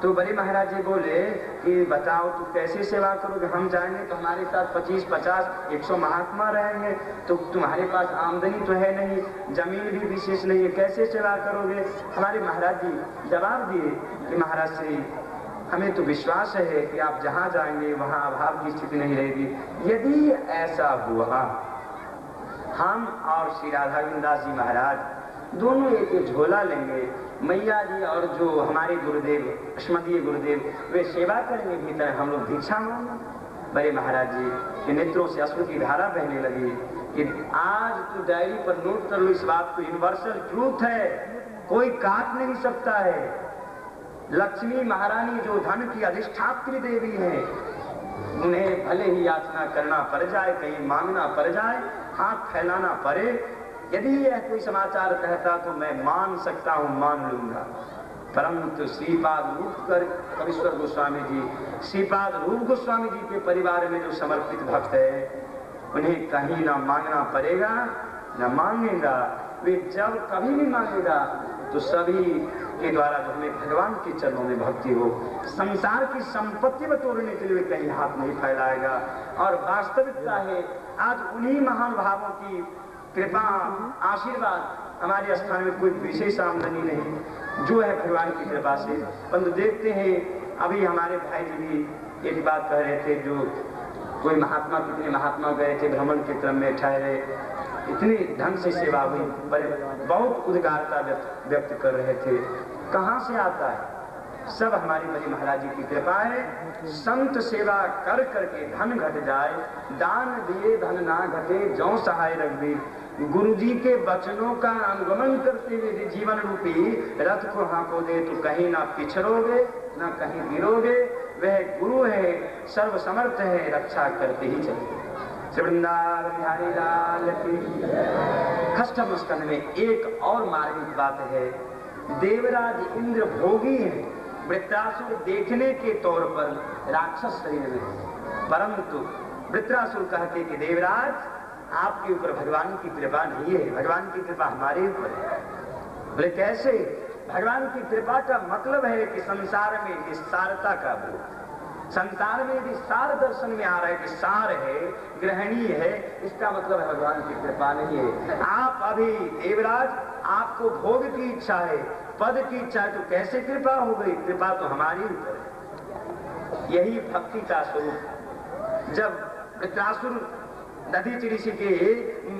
तो बड़े महाराज जी बोले कि बताओ तू कैसे सेवा करोगे? हम जाएंगे तो हमारे साथ 25, 50, 100 महात्मा रहेंगे, तो तुम्हारे पास आमदनी तो है नहीं, जमीन भी विशेष नहीं है, कैसे सेवा करोगे? हमारे महाराज जी जवाब दिए कि महाराज श्री हमें तो विश्वास है कि आप जहाँ जाएंगे वहाँ अभाव की स्थिति नहीं रहेगी। यदि ऐसा हुआ हम और श्री राधा दास जी महाराज दोनों एक झोला लेंगे, मैया जी और जो हमारे गुरुदेव अष्मदीय गुरुदेव वे सेवा करेंगे, भीतर हम लोग भिक्षा मांगे। बड़े महाराज जी के नेत्रों से अश्रु की धारा बहने लगी कि आज तो डायरी पर नोट कर लो इस बात को, यूनिवर्सल ट्रूथ है, कोई काट नहीं सकता है। लक्ष्मी महारानी जो धन की अधिष्ठात्री देवी है, उन्हें भले ही याचना करना पड़ जाए, कहीं मांगना पड़ जाए, हाथ फैलाना पड़े, यदि यह कोई समाचार कहता तो मैं मान सकता हूँ, मान लूंगा। परंतु श्रीपाद रूप कर कविश्वर गोस्वामी जी, श्रीपाद रूप गोस्वामी जी के परिवार में जो समर्पित भक्त है, उन्हें कहीं ना मांगना पड़ेगा न मांगेगा। वे जब कभी भी मांगेगा तो सभी के द्वारा जो हमें भगवान के चरणों में भक्ति हो, संसार की संपत्ति बटोरने के लिए कहीं हाथ नहीं फैलाएगा। और वास्तविकता है आज उन्हीं महान भावों की कृपा आशीर्वाद हमारे स्थान में कोई विशेष आमदनी नहीं, जो है भगवान की कृपा से। परंतु देखते हैं अभी हमारे भाई जी भी एक बात कह रहे थे, जो कोई महात्मा, कितने महात्मा गए थे भ्रमण के क्रम में, ठहरे, इतनी ढंग से सेवा हुई, बहुत उद्गारता व्यक्त कर रहे थे। कहाँ से आता है? सब हमारी बड़ी महाराज जी की कृपा है। संत सेवा कर करके धन घट जाए, दान दिए धन ना घटे, जो सहाय रघुवीर। गुरु जी के वचनों का अनुगमन करते हुए जीवन रूपी रथ को हाँको दे तो कहीं ना पिछड़ोगे ना कहीं गिरोगे। वह गुरु है, सर्व समर्थ है, रक्षा करते ही चले। वृंदावन बिहारी लाल की। अष्टम स्कंद में एक और मार्मिक बात है। देवराज इंद्र भोगी है, वृत्रासुर देखने के तौर पर राक्षस शरीर में, परंतु वृत्रासुर कहते कि देवराज आपके ऊपर भगवान की कृपा नहीं है, भगवान की कृपा हमारे ऊपर है। बोले कैसे? भगवान की कृपा का मतलब है कि संसार में निस्सारता का बोध। संसार में यदि सार दर्शन में आ रहा है कि सार है, ग्रहणीय है, इसका मतलब है भगवान की कृपा नहीं है। आप अभी देवराज, आपको भोग की इच्छा है, पद की इच्छा है, तो कैसे कृपा हो गई? कृपा तो हमारी ऊपर है। यही भक्ति का स्वरूप। जब वृत्रासुर दधीचि ऋषि के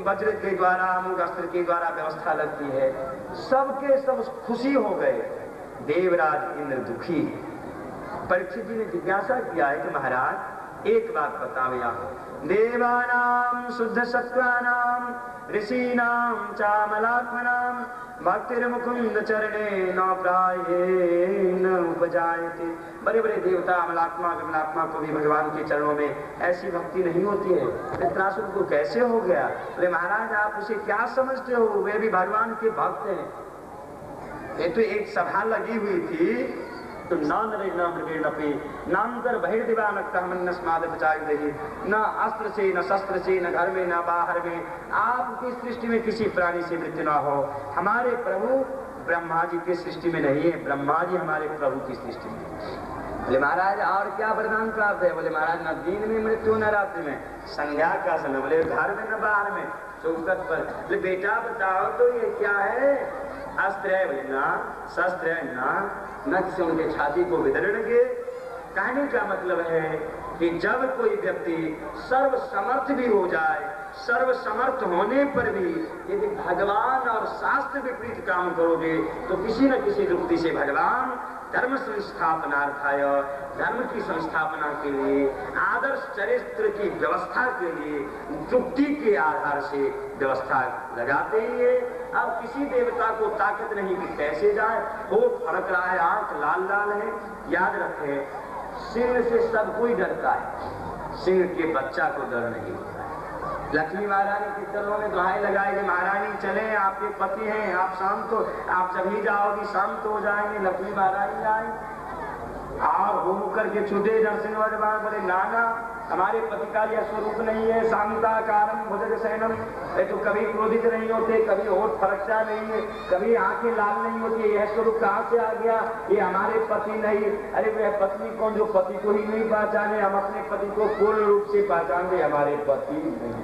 वज्र के द्वारा, अमोघ अस्त्र के द्वारा व्यवस्था लगती है, सबके सब खुशी हो गए, देवराज इंद्र दुखी। परीक्षित जी ने जिज्ञासा किया है कि महाराज एक बात बताओ, यहाँ देवानाम शुद्ध सत्वानाम ऋषीनाम चामलात्मनाम भक्तिर्मुकुंद चरणे न प्रायेण उपजायते। बड़े बड़े देवता अमलात्मा विमलात्मा को भी भगवान के चरणों में ऐसी भक्ति नहीं होती है। वृत्रासुर को कैसे हो गया? अरे महाराज आप उसे क्या समझते हो? वे भी भगवान के भक्त हैं। ये तो एक सभा लगी हुई थी, तो नाम कर न अस्त्र से न शस्त्र से न घर में न बाहर में, आपकी सृष्टि में किसी प्राणी से मृत्यु न हो। हमारे प्रभु ब्रह्मा जी की सृष्टि में नहीं है, ब्रह्मा जी हमारे प्रभु की सृष्टि में। बोले महाराज और क्या वरदान प्राप्त है? बोले महाराज न दिन में मृत्यु न रात्रि में, संध्या का समय, बोले घर में न बाहर में, चौकट पर। बोले बेटा बताओ तो ये क्या है? अस्त्र है? बोले ना। शस्त्र है? ना। नख से उनके छाती को विदरणगे। कहने का मतलब है कि जब कोई व्यक्ति सर्व समर्थ भी हो जाए, सर्व समर्थ होने पर भी यदि भगवान और शास्त्र विपरीत काम करोगे तो किसी न किसी युक्ति से भगवान धर्म संस्थापनार्थाय, धर्म की संस्थापना के लिए, आदर्श चरित्र की व्यवस्था के लिए युक्ति के आधार से व्यवस्था लगाते ही है। अब किसी देवता को ताकत नहीं कि कैसे जाए, वो फड़क रहा है, आंख लाल लाल है। याद रखें, सिंह से सब कोई डरता है, सिंह के बच्चा को डर नहीं होता है। लक्ष्मी महारानी के चरणों में दुहाई लगाई कि महारानी चले, आपके पति हैं, आप शांत हो, आप जब ही जाओगी शांत हो जाएंगे। लक्ष्मी महारानी आई और घूम करके छुटे दर्शन भगवान। बोले नाना हमारे पति का यह स्वरूप नहीं है, शांता कारण भुजग शयनम। तो कभी क्रोधित नहीं होते, कभी होठ फरकता नहीं है, कभी आंखें लाल नहीं होती, यह स्वरूप कहाँ से आ गया? ये हमारे पति नहीं। अरे वह पत्नी कौन जो पति को ही नहीं पहचाने? हम अपने पति को पूर्ण रूप से पहचानते, हमारे पति नहीं।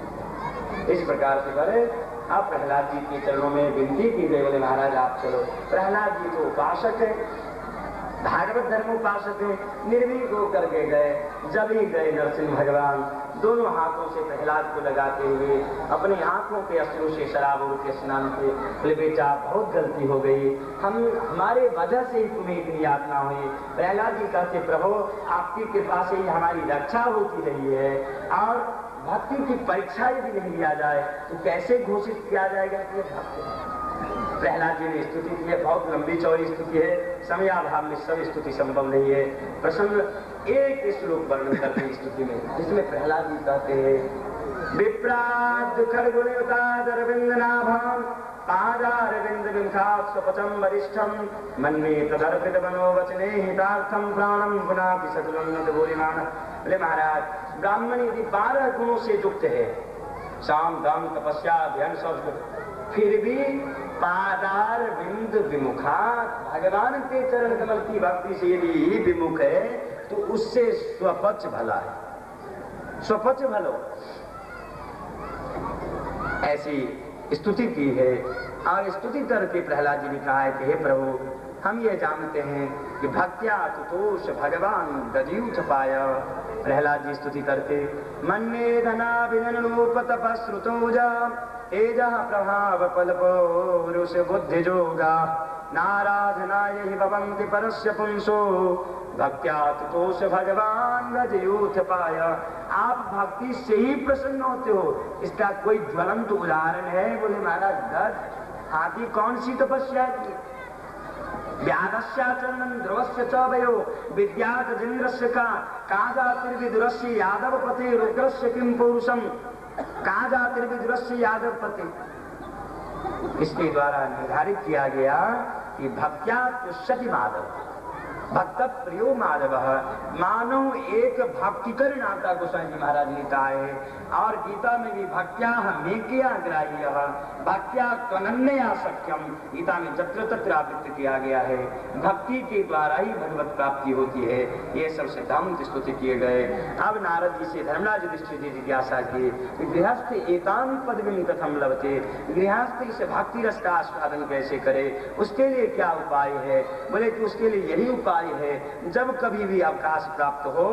इस प्रकार से करे। आप प्रहलाद जी के चरणों में विनती की गई, बोले महाराज आप चलो। प्रहलाद जी तो उपासक है, भागवत धर्मोपासक है, निर्भीक होकर के गए। जब ही गए नरसिंह भगवान दोनों हाथों से प्रहलाद को लगाते हुए अपनी आंखों के अश्रु से शराब के स्नान से, बोले बेटा बहुत गलती हो गई, हमारे वजह से ही तुम्हें इतनी यातना हुई। प्रहलाद जी कहते प्रभु आपकी कृपा से ही हमारी रक्षा होती रही है, और भक्ति की परीक्षा यदि नहीं लिया जाए तो कैसे घोषित किया जाएगा कि भक्त? प्रहलाद जी ने स्तुति की है, बहुत लंबी चौड़ी स्तुति है, समयाभाव में सब स्तुति संभव नहीं है। प्रसंग एक श्लोक वर्णन करते हैं स्तुति में, जिसमें प्रहलाद जी कहते हैं विप्राद दुखर्गुणितादरविंदनाभं पादारविंद विंखात् स्वपचम वरिष्ठम मन्ये तदर्पित मनोवचने हितार्थम प्राणम गुणाति सकलं भूरिमान। बोले महाराज ब्राह्मण यदि 12 गुणों से युक्त है, साम दान तपस्या ध्यान सब, फिर भी पादार बिंद विमुखात, भगवान के चरण कमल की भक्ति से यदि विमुख है तो उससे स्वपच भला है, स्वपच भलो। ऐसी स्तुति की है। और स्तुति करके प्रहलाद जी ने कहा है कि हे प्रभु हम ये जानते हैं कि भक्त्या तुतोष भगवान दधियूथ पाय। प्रहलाद जी स्तुति करते, मन्ये धनाभिधनलोप तपश्रुतोजा तेजः प्रभाव पल्पोरुष बुद्धिजोगा नाराधनाय हि भवन्ति परस्य पुंसो भक्त्या तुतोष भगवान दधियूथ पाय। आप भक्ति से ही प्रसन्न होते हो, इसका कोई ज्वलंत उदाहरण है? बोले महाराज दत्त, हाथी कौन सी तपस्या की? व्याधस्याचरणं ध्रुवस्य च वयो विद्यातजिन्द्रस्य का काजातिर्विदुरस्य यादवपते रुद्रस्य किं पौरुषम काजातिर्विदुरस्य यादवपते। इसके द्वारा निर्धारित किया गया कि भक्त्या तुष्यति माधव, भक्त प्रियो माधव। मानव एक भक्तिकर नाता गोसाई जी महाराज ने कहा है, और गीता में भी भक्त्या मेकिया ग्राह्य भक्त्या त्वनन्या सख्यम, गीता में जत्र तत्र आवृत्त किया गया है। भक्ति के द्वारा ही भगवत प्राप्ति होती है। ये सब सिद्धांत स्तुति किए गए। अब नारद जी से धर्मराज युधिष्ठिर जी जिज्ञासा की, गृहस्थ एतां पदवीं कथम लभते, गृहस्थ इस भक्ति रस का आस्वादन कैसे करे, उसके लिए क्या उपाय है? बोले कि उसके लिए यही उपाय है, जब कभी भी अवकाश प्राप्त हो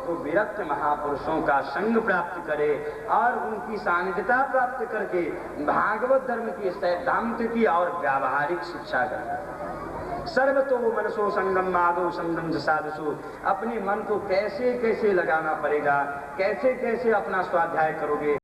तो विरक्त महापुरुषों का संग प्राप्त करे और उनकी सानिध्यता प्राप्त करके भागवत धर्म की, सिद्धांत की और व्यावहारिक शिक्षा करे। सर्वतो मनसो संगम माधो संगम साधुसु, अपने मन को कैसे कैसे लगाना पड़ेगा, कैसे कैसे अपना स्वाध्याय करोगे,